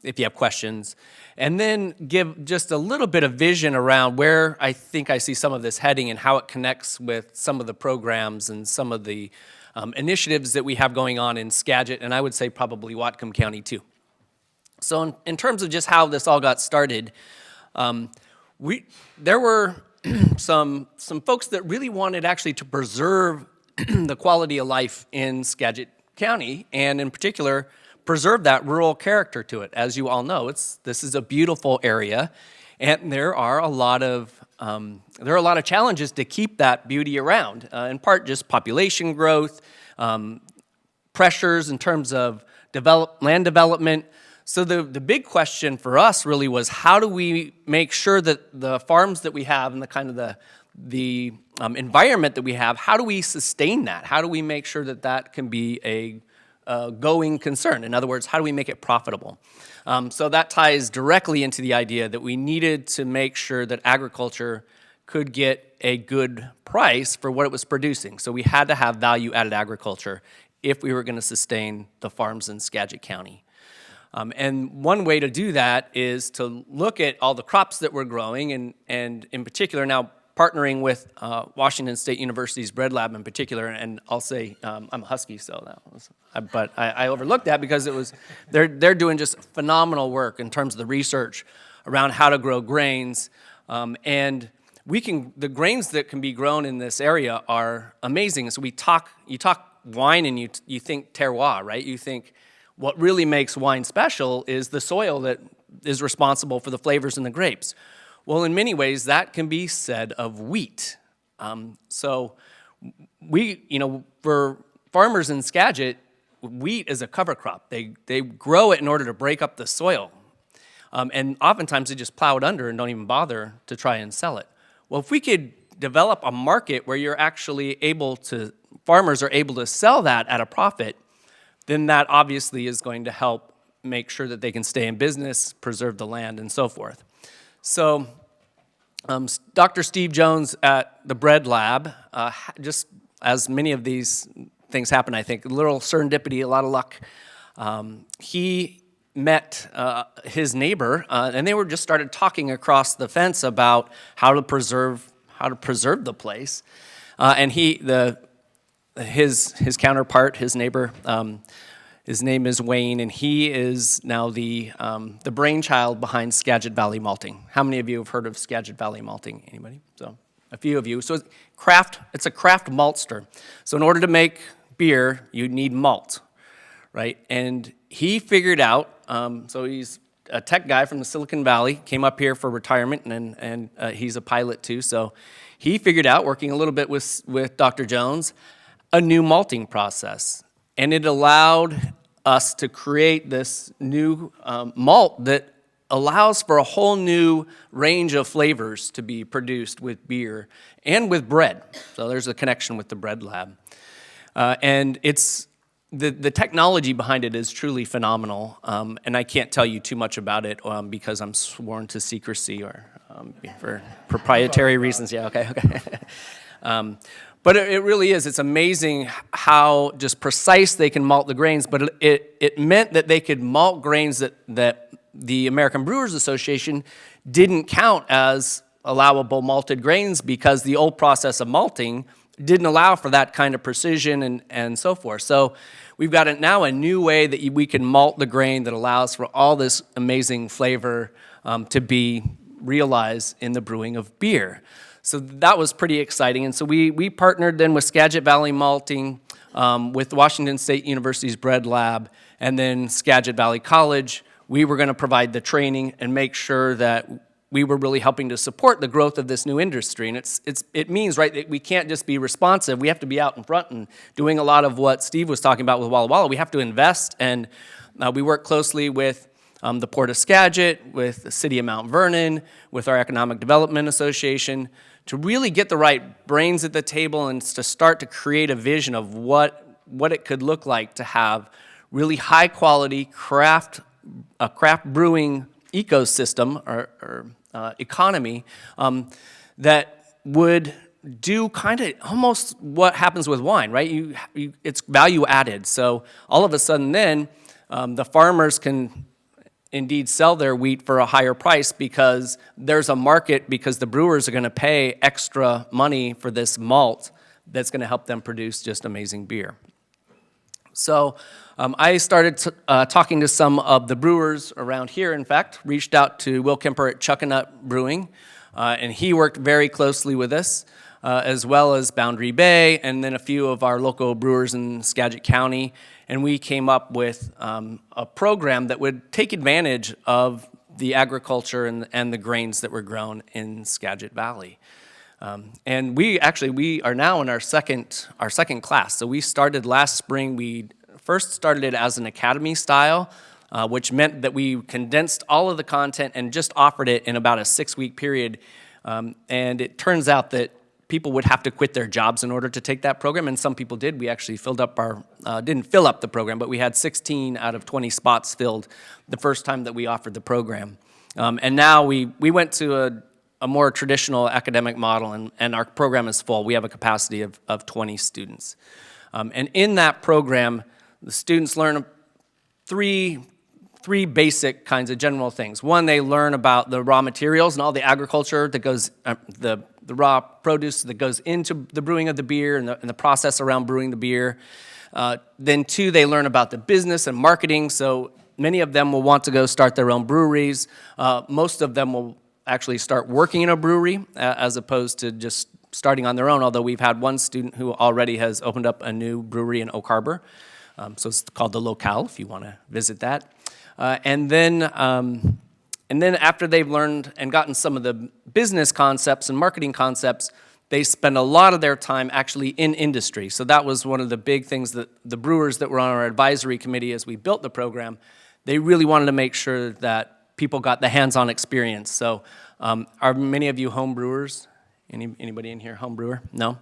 if you have questions. And then give just a little bit of vision around where I think I see some of this heading and how it connects with some of the programs and some of the initiatives that we have going on in Skagit, and I would say probably Whatcom County too. So in terms of just how this all got started, there were some folks that really wanted actually to preserve the quality of life in Skagit County, and in particular, preserve that rural character to it. As you all know, this is a beautiful area, and there are a lot of challenges to keep that beauty around. In part, just population growth, pressures in terms of land development. So the big question for us really was, how do we make sure that the farms that we have and the kind of the environment that we have, how do we sustain that? How do we make sure that that can be a going concern? In other words, how do we make it profitable? So that ties directly into the idea that we needed to make sure that agriculture could get a good price for what it was producing. So we had to have value-added agriculture if we were going to sustain the farms in Skagit County. And one way to do that is to look at all the crops that we're growing, and in particular now partnering with Washington State University's bread lab in particular, and I'll say I'm a Husky, so but I overlooked that because they're doing just phenomenal work in terms of the research around how to grow grains, and the grains that can be grown in this area are amazing. So you talk wine and you think terroir, right? You think what really makes wine special is the soil that is responsible for the flavors in the grapes. Well, in many ways, that can be said of wheat. So for farmers in Skagit, wheat is a cover crop. They grow it in order to break up the soil. And oftentimes they just plow it under and don't even bother to try and sell it. Well, if we could develop a market where farmers are able to sell that at a profit, then that obviously is going to help make sure that they can stay in business, preserve the land, and so forth. So Dr. Steve Jones at the Bread Lab, just as many of these things happen, I think, a little serendipity, a lot of luck, he met his neighbor, and they just started talking across the fence about how to preserve the place. And his counterpart, his neighbor, his name is Wayne, and he is now the brainchild behind Skagit Valley Malting. How many of you have heard of Skagit Valley Malting? Anybody? So a few of you. So it's a craft maltster. So in order to make beer, you need malt, right? And he figured out, so he's a tech guy from the Silicon Valley, came up here for retirement, and he's a pilot too. So he figured out, working a little bit with Dr. Jones, a new malting process. And it allowed us to create this new malt that allows for a whole new range of flavors to be produced with beer and with bread. So there's a connection with the bread lab. And it's the technology behind it is truly phenomenal. And I can't tell you too much about it because I'm sworn to secrecy or for proprietary reasons. Yeah, okay. But it really is. It's amazing how just precise they can malt the grains, but it meant that they could malt grains that the American Brewers Association didn't count as allowable malted grains because the old process of malting didn't allow for that kind of precision and so forth. So we've got now a new way that we can malt the grain that allows for all this amazing flavor to be realized in the brewing of beer. So that was pretty exciting. And so we partnered then with Skagit Valley Malting, with Washington State University's Bread Lab, and then Skagit Valley College. We were going to provide the training and make sure that we were really helping to support the growth of this new industry. And it means, right, that we can't just be responsive. We have to be out in front and doing a lot of what Steve was talking about with Walla Walla. We have to invest, and we work closely with the Port of Skagit, with the City of Mount Vernon, with our Economic Development Association, to really get the right brains at the table and to start to create a vision of what it could look like to have really high quality a craft brewing ecosystem or economy that would do kind of almost what happens with wine, right? It's value added. So all of a sudden then the farmers can indeed sell their wheat for a higher price because there's a market, because the brewers are going to pay extra money for this malt that's going to help them produce just amazing beer. So I started talking to some of the brewers around here. In fact, reached out to Will Kemper at Chuckanut Brewing, and he worked very closely with us, as well as Boundary Bay, and then a few of our local brewers in Skagit County. And we came up with a program that would take advantage of the agriculture and the grains that were grown in Skagit Valley. And we are now in our second class. So we started last spring. We first started it as an academy style, which meant that we condensed all of the content and just offered it in about a 6-week period. And it turns out that people would have to quit their jobs in order to take that program, and some people did. We actually didn't fill up the program, but we had 16 out of 20 spots filled the first time that we offered the program. And now we went to a more traditional academic model, and our program is full. We have a capacity of 20 students. And in that program, the students learn three basic kinds of general things. One, they learn about the raw materials and all the agriculture that goes, the raw produce that goes into the brewing of the beer and the process around brewing the beer. Then 2, they learn about the business and marketing. So many of them will want to go start their own breweries. Most of them will actually start working in a brewery as opposed to just starting on their own, although we've had one student who already has opened up a new brewery in Oak Harbor. So it's called the Locale, if you want to visit that. And then after they've learned and gotten some of the business concepts and marketing concepts, they spend a lot of their time actually in industry. So that was one of the big things that the brewers that were on our advisory committee as we built the program, they really wanted to make sure that people got the hands-on experience. So are many of you home brewers? Anybody in here home brewer? No?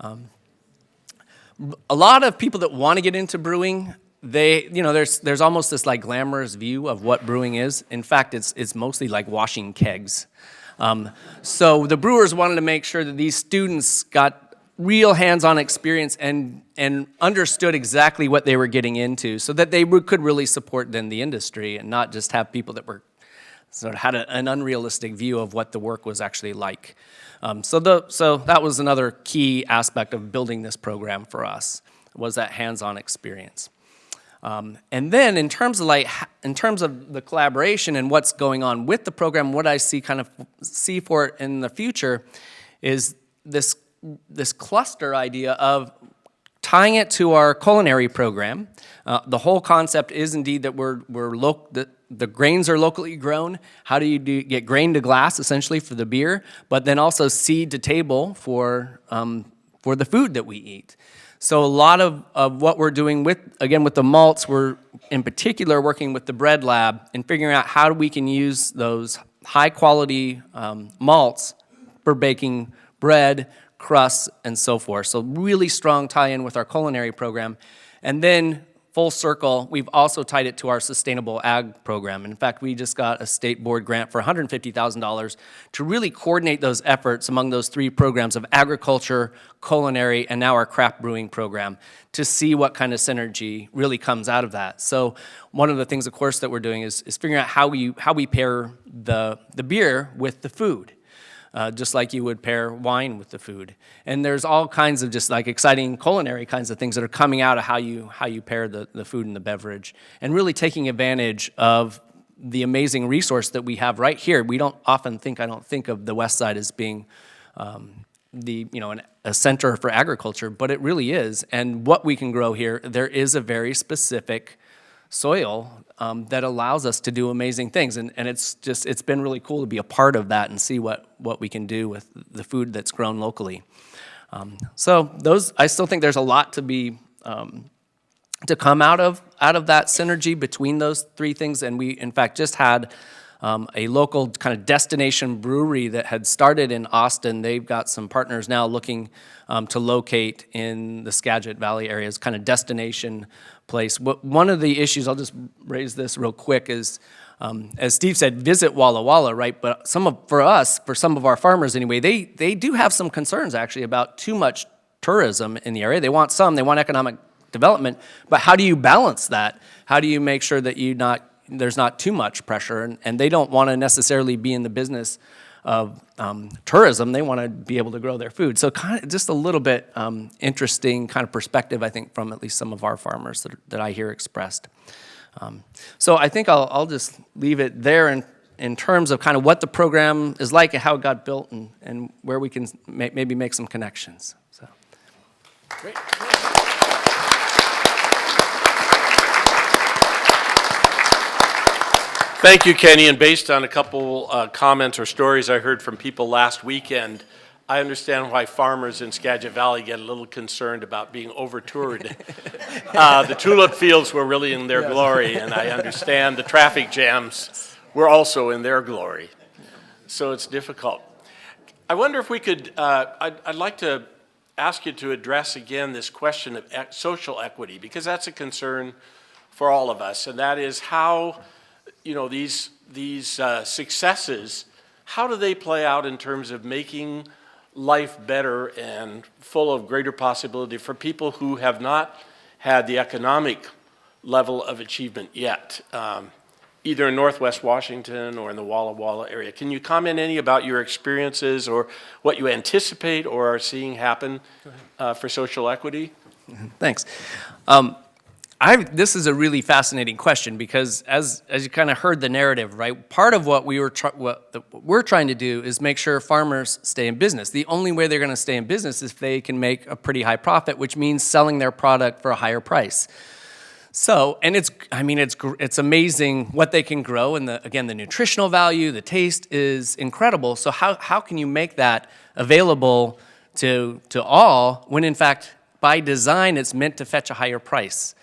A lot of people that want to get into brewing, there's almost this like glamorous view of what brewing is. In fact, it's mostly like washing kegs. So the brewers wanted to make sure that these students got real hands-on experience and understood exactly what they were getting into, so that they could really support then the industry and not just have people that were sort of had an unrealistic view of what the work was actually like. So that was another key aspect of building this program for us, was that hands-on experience. And then in terms of the collaboration and what's going on with the program, what I see for it in the future is this cluster idea of tying it to our culinary program. The whole concept is indeed that the grains are locally grown. How do you get grain to glass essentially for the beer, but then also seed to table for the food that we eat. So a lot of what we're doing with the malts, we're in particular working with the Bread Lab and figuring out how we can use those high quality malts for baking bread, crusts, and so forth. So really strong tie-in with our culinary program. And then full circle, we've also tied it to our sustainable ag program. In fact, we just got a state board grant for $150,000 to really coordinate those efforts among those 3 programs of agriculture, culinary, and now our craft brewing program to see what kind of synergy really comes out of that. So one of the things, of course, that we're doing is figuring out how we pair the beer with the food. Just like you would pair wine with the food. And there's all kinds of just like exciting culinary kinds of things that are coming out of how you pair the food and the beverage, and really taking advantage of the amazing resource that we have right here. We don't often think, I don't think of the West Side as being a center for agriculture, but it really is. And what we can grow here, there is a very specific soil that allows us to do amazing things. And it's been really cool to be a part of that and see what we can do with the food that's grown locally. So I still think there's a lot to be, to come out of that synergy between those 3 things. And we, in fact, just had a local kind of destination brewery that had started in Austin. They've got some partners now looking to locate in the Skagit Valley area as kind of destination place. One of the issues, I'll just raise this real quick, is, as Steve said, visit Walla Walla, right? But for some of our farmers anyway, they do have some concerns actually about too much tourism in the area. They want economic development, but how do you balance that? How do you make sure that there's not too much pressure? And they don't want to necessarily be in the business of tourism. They want to be able to grow their food. So kind of just a little bit interesting kind of perspective, I think, from at least some of our farmers that I hear expressed. So I think I'll just leave it there in terms of kind of what the program is like and how it got built and where we can maybe make some connections. So. Great. Thank you, Kenny. And based on a couple comments or stories I heard from people last weekend, I understand why farmers in Skagit Valley get a little concerned about being over-toured. The tulip fields were really in their glory, and I understand the traffic jams were also in their glory. So it's difficult. I wonder if we could, I'd like to ask you to address again this question of social equity, because that's a concern for all of us, and that is how these successes, how do they play out in terms of making life better and full of greater possibility for people who have not had the economic level of achievement yet, either in Northwest Washington or in the Walla Walla area? Can you comment any about your experiences or what you anticipate or are seeing happen for social equity? Thanks. This is a really fascinating question because as you kind of heard the narrative, right? Part of what we're trying to do is make sure farmers stay in business. The only way they're going to stay in business is if they can make a pretty high profit, which means selling their product for a higher price. So, and it's amazing what they can grow, and the nutritional value, the taste is incredible. So how can you make that available to all when in fact by design it's meant to fetch a higher price?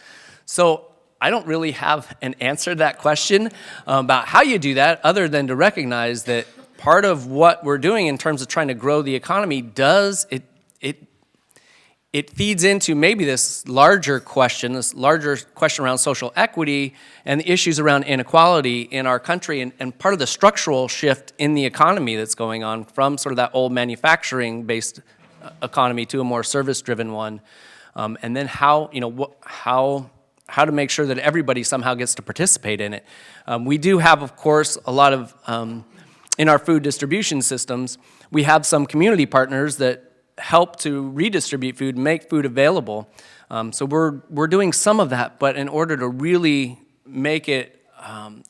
So I don't really have an answer to that question about how you do that other than to recognize that part of what we're doing in terms of trying to grow the economy it feeds into maybe this larger question around social equity and the issues around inequality in our country and part of the structural shift in the economy that's going on from sort of that old manufacturing-based economy to a more service-driven one. And then how to make sure that everybody somehow gets to participate in it. We do have, of course, a lot of, in our food distribution systems, we have some community partners that help to redistribute food, make food available. So we're doing some of that, but in order to really make it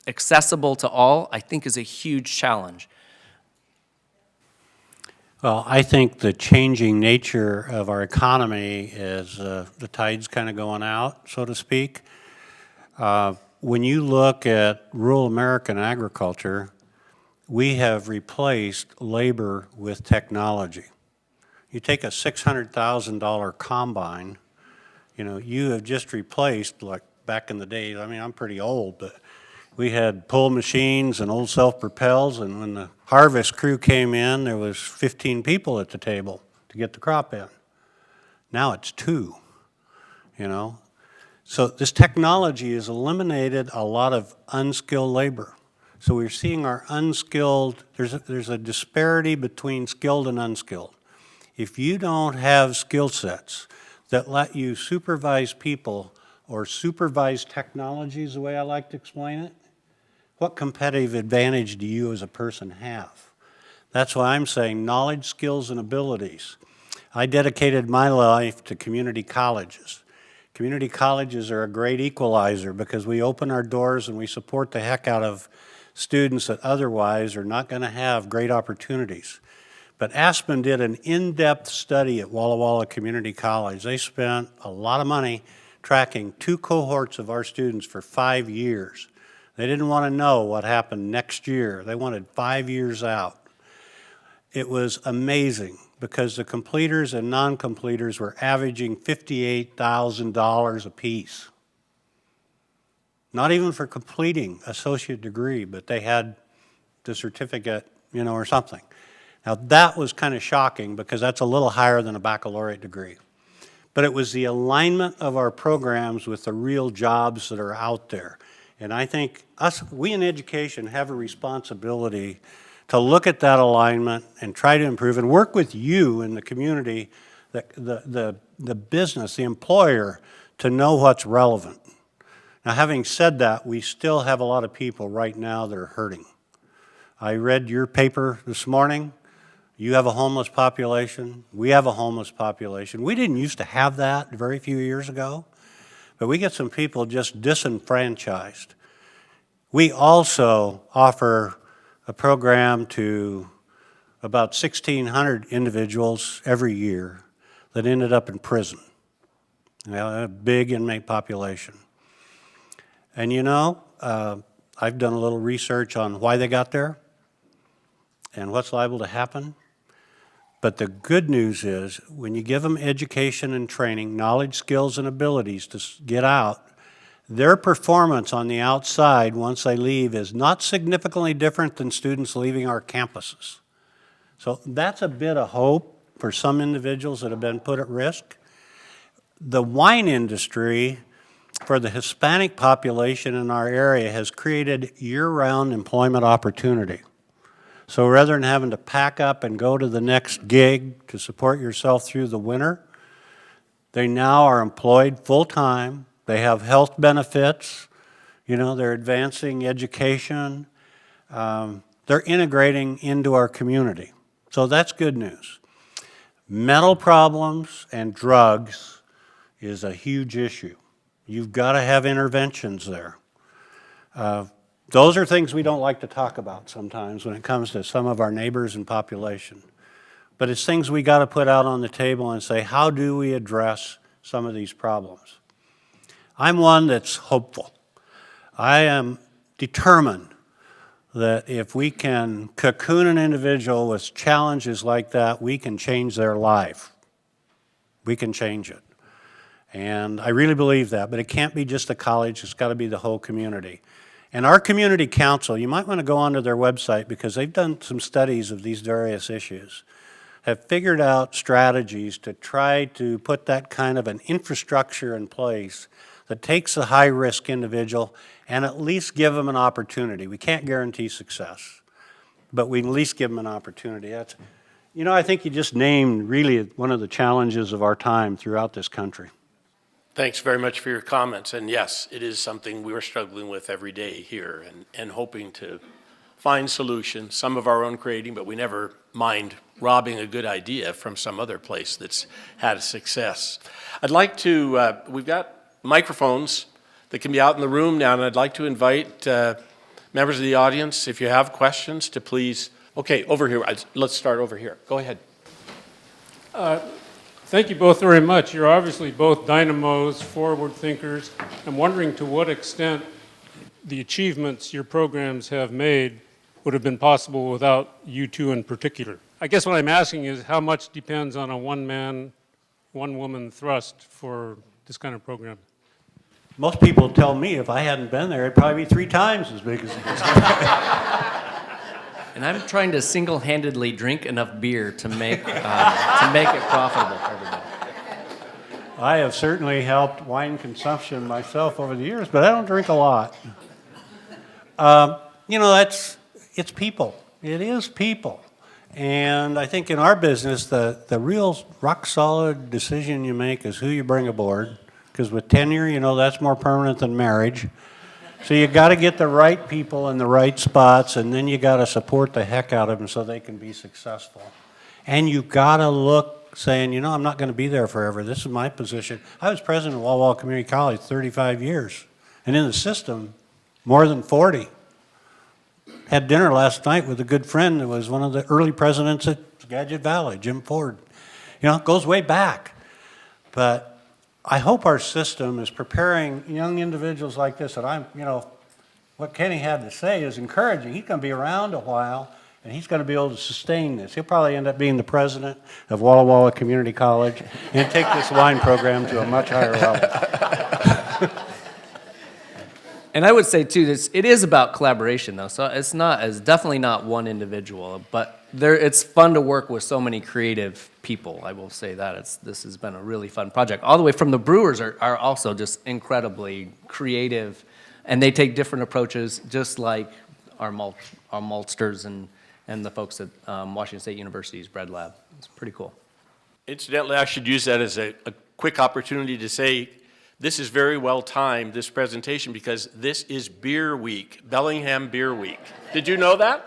accessible to all, I think is a huge challenge. Well, I think the changing nature of our economy is the tide's kind of going out, so to speak. When you look at rural American agriculture, we have replaced labor with technology. You take a $600,000 combine, you have just replaced, like back in the days, I'm pretty old, but we had pull machines and old self-propels, and when the harvest crew came in, there was 15 people at the table to get the crop in. Now it's 2, So this technology has eliminated a lot of unskilled labor. So we're seeing our unskilled, there's a disparity between skilled and unskilled. If you don't have skill sets that let you supervise people or supervise technologies, the way I like to explain it, what competitive advantage do you as a person have? That's why I'm saying knowledge, skills, and abilities. I dedicated my life to community colleges. Community colleges are a great equalizer because we open our doors and we support the heck out of students that otherwise are not going to have great opportunities. But Aspen did an in-depth study at Walla Walla Community College. They spent a lot of money tracking 2 cohorts of our students for 5 years. They didn't want to know what happened next year. They wanted 5 years out. It was amazing because the completers and non-completers were averaging $58,000 apiece. Not even for completing associate degree, but they had the certificate, or something. Now that was kind of shocking because that's a little higher than a baccalaureate degree. But it was the alignment of our programs with the real jobs that are out there. And I think we in education have a responsibility to look at that alignment and try to improve and work with you in the community, the business, the employer, to know what's relevant. Now, having said that, we still have a lot of people right now that are hurting. I read your paper this morning. You have a homeless population. We have a homeless population. We didn't used to have that very few years ago, but we get some people just disenfranchised. We also offer a program to about 1,600 individuals every year that ended up in prison. A big inmate population. And I've done a little research on why they got there and what's liable to happen. But the good news is when you give them education and training, knowledge, skills, and abilities to get out, their performance on the outside once they leave is not significantly different than students leaving our campuses. So that's a bit of hope for some individuals that have been put at risk. The wine industry for the Hispanic population in our area has created year-round employment opportunity. So rather than having to pack up and go to the next gig to support yourself through the winter, they now are employed full-time. They have health benefits. They're advancing education. They're integrating into our community. So that's good news. Mental problems and drugs is a huge issue. You've got to have interventions there. Those are things we don't like to talk about sometimes when it comes to some of our neighbors and population. But it's things we got to put out on the table and say, how do we address some of these problems? I'm one that's hopeful. I am determined that if we can cocoon an individual with challenges like that, we can change their life. We can change it. And I really believe that, but it can't be just the college, it's got to be the whole community. And our community council, you might want to go onto their website because they've done some studies of these various issues, have figured out strategies to try to put that kind of an infrastructure in place that takes a high-risk individual and at least give them an opportunity. We can't guarantee success, but we can at least give them an opportunity. I think you just named really one of the challenges of our time throughout this country. Thanks very much for your comments. And yes, it is something we're struggling with every day here and hoping to find solutions, some of our own creating, but we never mind robbing a good idea from some other place that's had a success. I'd like to, we've got microphones that can be out in the room now, and I'd like to invite members of the audience, if you have questions, to please, okay, over here. Let's start over here. Go ahead. Thank you both very much. You're obviously both dynamos, forward thinkers. I'm wondering to what extent the achievements your programs have made would have been possible without you two in particular. I guess what I'm asking is how much depends on a one-man, one-woman thrust for this kind of program? Most people tell me if I hadn't been there, it'd probably be 3 times as big as it is. And I'm trying to single-handedly drink enough beer to make it profitable for everybody. I have certainly helped wine consumption myself over the years, but I don't drink a lot. It's people. It is people. And I think in our business, the real rock-solid decision you make is who you bring aboard, because with tenure, that's more permanent than marriage. So you got to get the right people in the right spots, and then you got to support the heck out of them so they can be successful. And you got to look saying, I'm not going to be there forever. This is my position. I was president of Walla Walla Community College 35 years, and in the system, more than 40. Had dinner last night with a good friend that was one of the early presidents at Skagit Valley, Jim Ford. It goes way back. But I hope our system is preparing young individuals like this that what Kenny had to say is encouraging. He's going to be around a while, and he's going to be able to sustain this. He'll probably end up being the president of Walla Walla Community College and take this wine program to a much higher level. And I would say too, it is about collaboration though. So it's definitely not one individual, but it's fun to work with so many creative people. I will say that this has been a really fun project. All the way from the Brewers are also just incredibly creative, and they take different approaches, just like our maltsters and the folks at Washington State University's Bread Lab. It's pretty cool. Incidentally, I should use that as a quick opportunity to say this is very well timed, this presentation, because this is Beer Week, Bellingham Beer Week. Did you know that?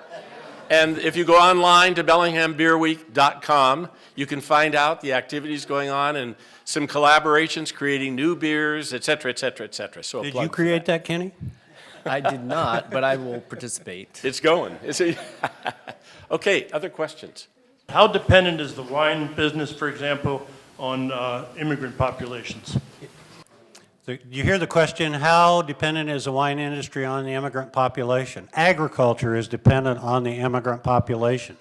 And if you go online to bellinghambeerweek.com, you can find out the activities going on and some collaborations, creating new beers, et cetera, et cetera, et cetera. So Did you create that, Kenny? I did not, but I will participate. It's going. Okay, other questions? How dependent is the wine business, for example, on immigrant populations? You hear the question, how dependent is the wine industry on the immigrant population? Agriculture is dependent on the immigrant population.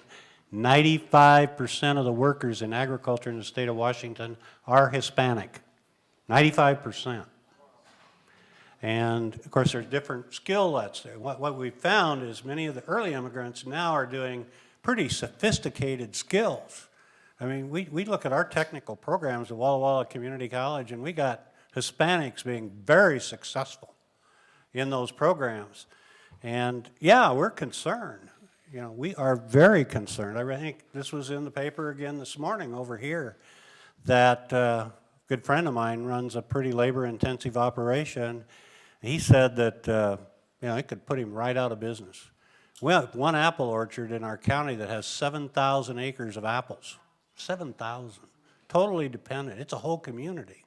95% of the workers in agriculture in the state of Washington are Hispanic. 95%. And of course there's different skill sets there. What we found is many of the early immigrants now are doing pretty sophisticated skills. I mean, we look at our technical programs at Walla Walla Community College, and we got Hispanics being very successful in those programs. And yeah, we're concerned. We are very concerned. I think this was in the paper again this morning over here, that a good friend of mine runs a pretty labor-intensive operation. He said that it could put him right out of business. We have one apple orchard in our county that has 7,000 acres of apples. 7,000. Totally dependent. It's a whole community.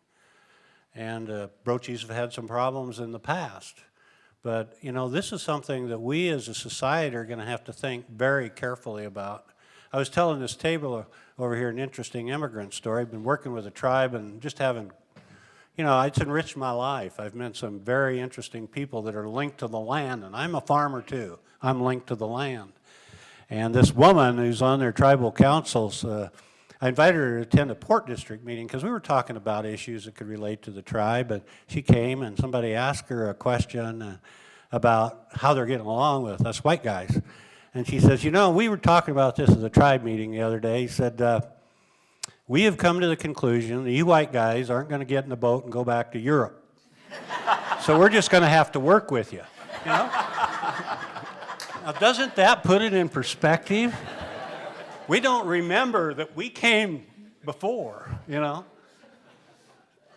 And Brochies have had some problems in the past. But, this is something that we as a society are going to have to think very carefully about. I was telling this table over here an interesting immigrant story. I've been working with a tribe and just having, it's enriched my life. I've met some very interesting people that are linked to the land, and I'm a farmer too. I'm linked to the land. And this woman who's on their tribal councils, I invited her to attend a Port District meeting because we were talking about issues that could relate to the tribe, and she came and somebody asked her a question about how they're getting along with us white guys. And she says, we were talking about this at the tribe meeting the other day. He said, we have come to the conclusion that you white guys aren't going to get in the boat and go back to Europe. So we're just going to have to work with you. Now, doesn't that put it in perspective? We don't remember that we came before,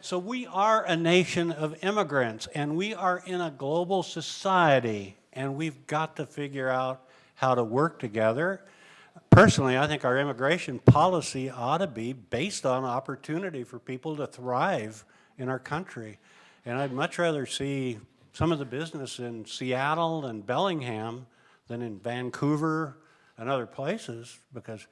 So we are a nation of immigrants, and we are in a global society, and we've got to figure out how to work together. Personally, I think our immigration policy ought to be based on opportunity for people to thrive in our country. And I'd much rather see some of the business in Seattle and Bellingham than in Vancouver and other places, because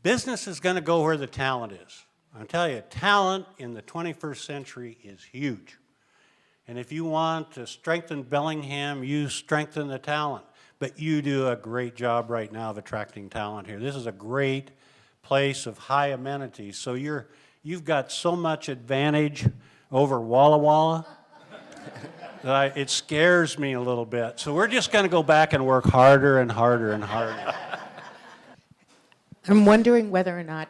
business is going to go where the talent is. I'll tell you, talent in the 21st century is huge. And if you want to strengthen Bellingham, you strengthen the talent. But you do a great job right now of attracting talent here. This is a great place of high amenities. So you've got so much advantage over Walla Walla that it scares me a little bit. So we're just going to go back and work harder and harder and harder. I'm wondering whether or not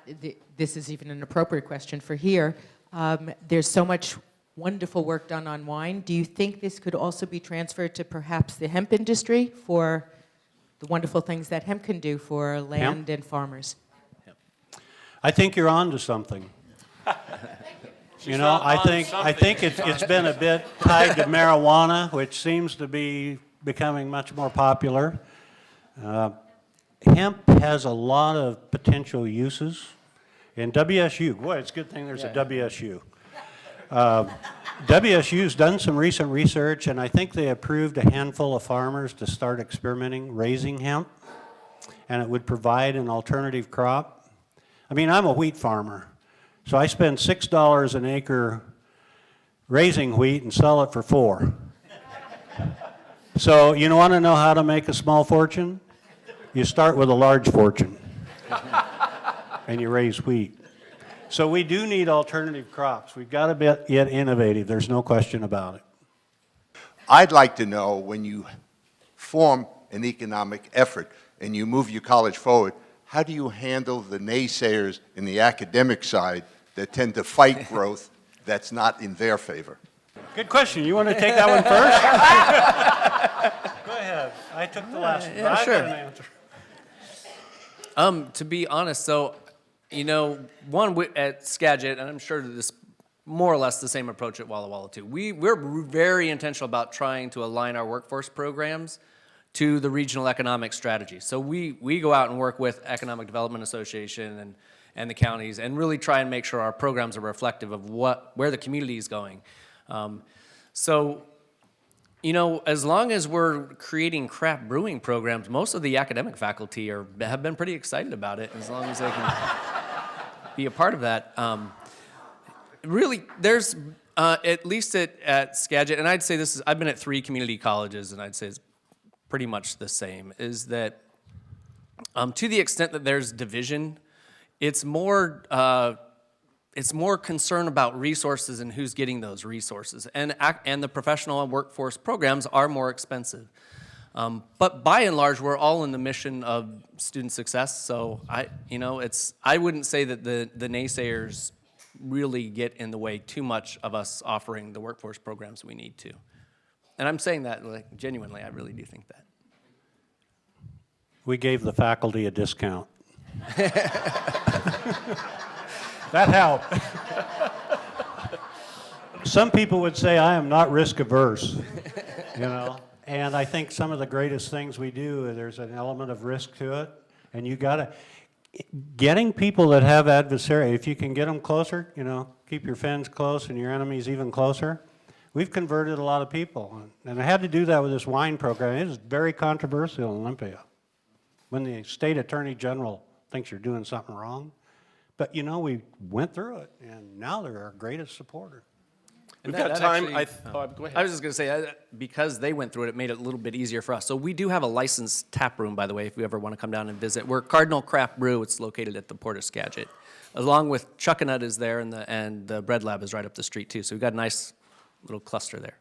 this is even an appropriate question for here. There's so much wonderful work done on wine. Do you think this could also be transferred to perhaps the hemp industry for the wonderful things that hemp can do for land and farmers? I think you're on to something. You know, I think it's been a bit tied to marijuana, which seems to be becoming much more popular. Hemp has a lot of potential uses. And WSU, boy, it's a good thing there's a WSU. WSU's done some recent research, and I think they approved a handful of farmers to start experimenting raising hemp, and it would provide an alternative crop. I mean, I'm a wheat farmer, so I spend $6 an acre raising wheat and sell it for $4. So you want to know how to make a small fortune? You start with a large fortune, and you raise wheat. So we do need alternative crops. We've got to get innovative. There's no question about it. I'd like to know, when you form an economic effort and you move your college forward, how do you handle the naysayers in the academic side that tend to fight growth that's not in their favor? Good question. You want to take that one first? Go ahead. I took the last one. Yeah, sure. I got an answer. To be honest, so, you know, at Skagit, and I'm sure that this more or less the same approach at Walla Walla too. We're very intentional about trying to align our workforce programs to the regional economic strategy. So we go out and work with Economic Development Association and the counties and really try and make sure our programs are reflective of where the community is going. So, you know, as long as we're creating craft brewing programs, most of the academic faculty have been pretty excited about it, as long as they can be a part of that. Really, there's, at least at Skagit, and I'd say I've been at 3 community colleges, and I'd say it's pretty much the same, is that to the extent that there's division, it's more concern about resources and who's getting those resources. And the professional and workforce programs are more expensive. But by and large, we're all in the mission of student success. So I wouldn't say that the naysayers really get in the way too much of us offering the workforce programs we need to. And I'm saying that genuinely, I really do think that. We gave the faculty a discount. That helped. Some people would say I am not risk averse, you know. And I think some of the greatest things we do, there's an element of risk to it. And you got to, getting people that have adversary, if you can get them closer, you know, keep your friends close and your enemies even closer. We've converted a lot of people. And I had to do that with this wine program. It was very controversial in Olympia. When the state attorney general thinks you're doing something wrong. But, you know, we went through it, and now they're our greatest supporter. We've got time. Actually, go ahead. I was just going to say, because they went through it, it made it a little bit easier for us. So we do have a licensed tap room, by the way, if you ever want to come down and visit. We're Cardinal Craft Brew. It's located at the Port of Skagit. Along with Chuckanut is there, and the Bread Lab is right up the street, too. So we've got a nice little cluster there.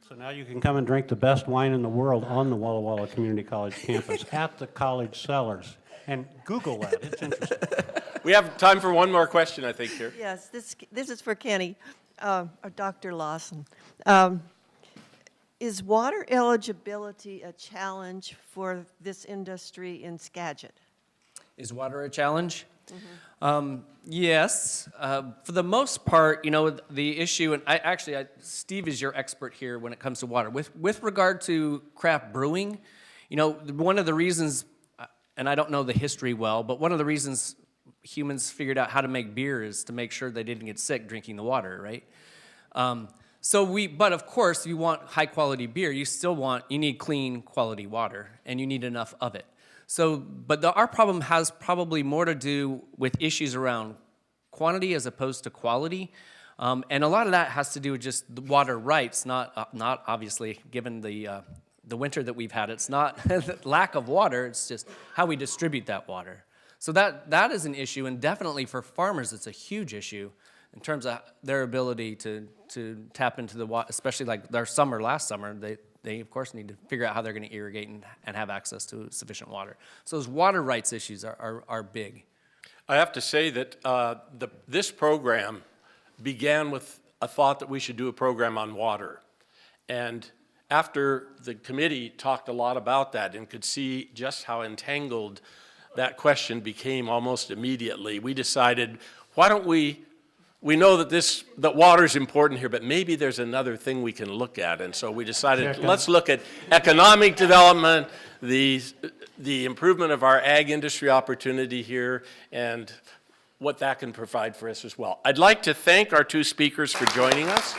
So now you can come and drink the best wine in the world on the Walla Walla Community College campus at the college cellars. And Google that. It's interesting. We have time for one more question, I think, here. Yes, this is for Kenny, or Dr. Lawson. Is water eligibility a challenge for this industry in Skagit? Is water a challenge? Mm-hmm. Yes. For the most part, you know, the issue, and Steve is your expert here when it comes to water. With regard to craft brewing, you know, one of the reasons, and I don't know the history well, but one of the reasons humans figured out how to make beer is to make sure they didn't get sick drinking the water, right? But of course, you want high quality beer, you need clean quality water, and you need enough of it. But our problem has probably more to do with issues around quantity as opposed to quality. And a lot of that has to do with just the water rights, not obviously, given the winter that we've had. It's not lack of water, it's just how we distribute that water. So that is an issue, and definitely for farmers, it's a huge issue in terms of their ability to tap into the water, especially like last summer, they of course need to figure out how they're going to irrigate and have access to sufficient water. So those water rights issues are big. I have to say that this program began with a thought that we should do a program on water. And after the committee talked a lot about that and could see just how entangled that question became almost immediately, we decided, why don't we know that water is important here, but maybe there's another thing we can look at. And so we decided, let's look at economic development, the improvement of our ag industry opportunity here, and what that can provide for us as well. I'd like to thank our two speakers for joining us.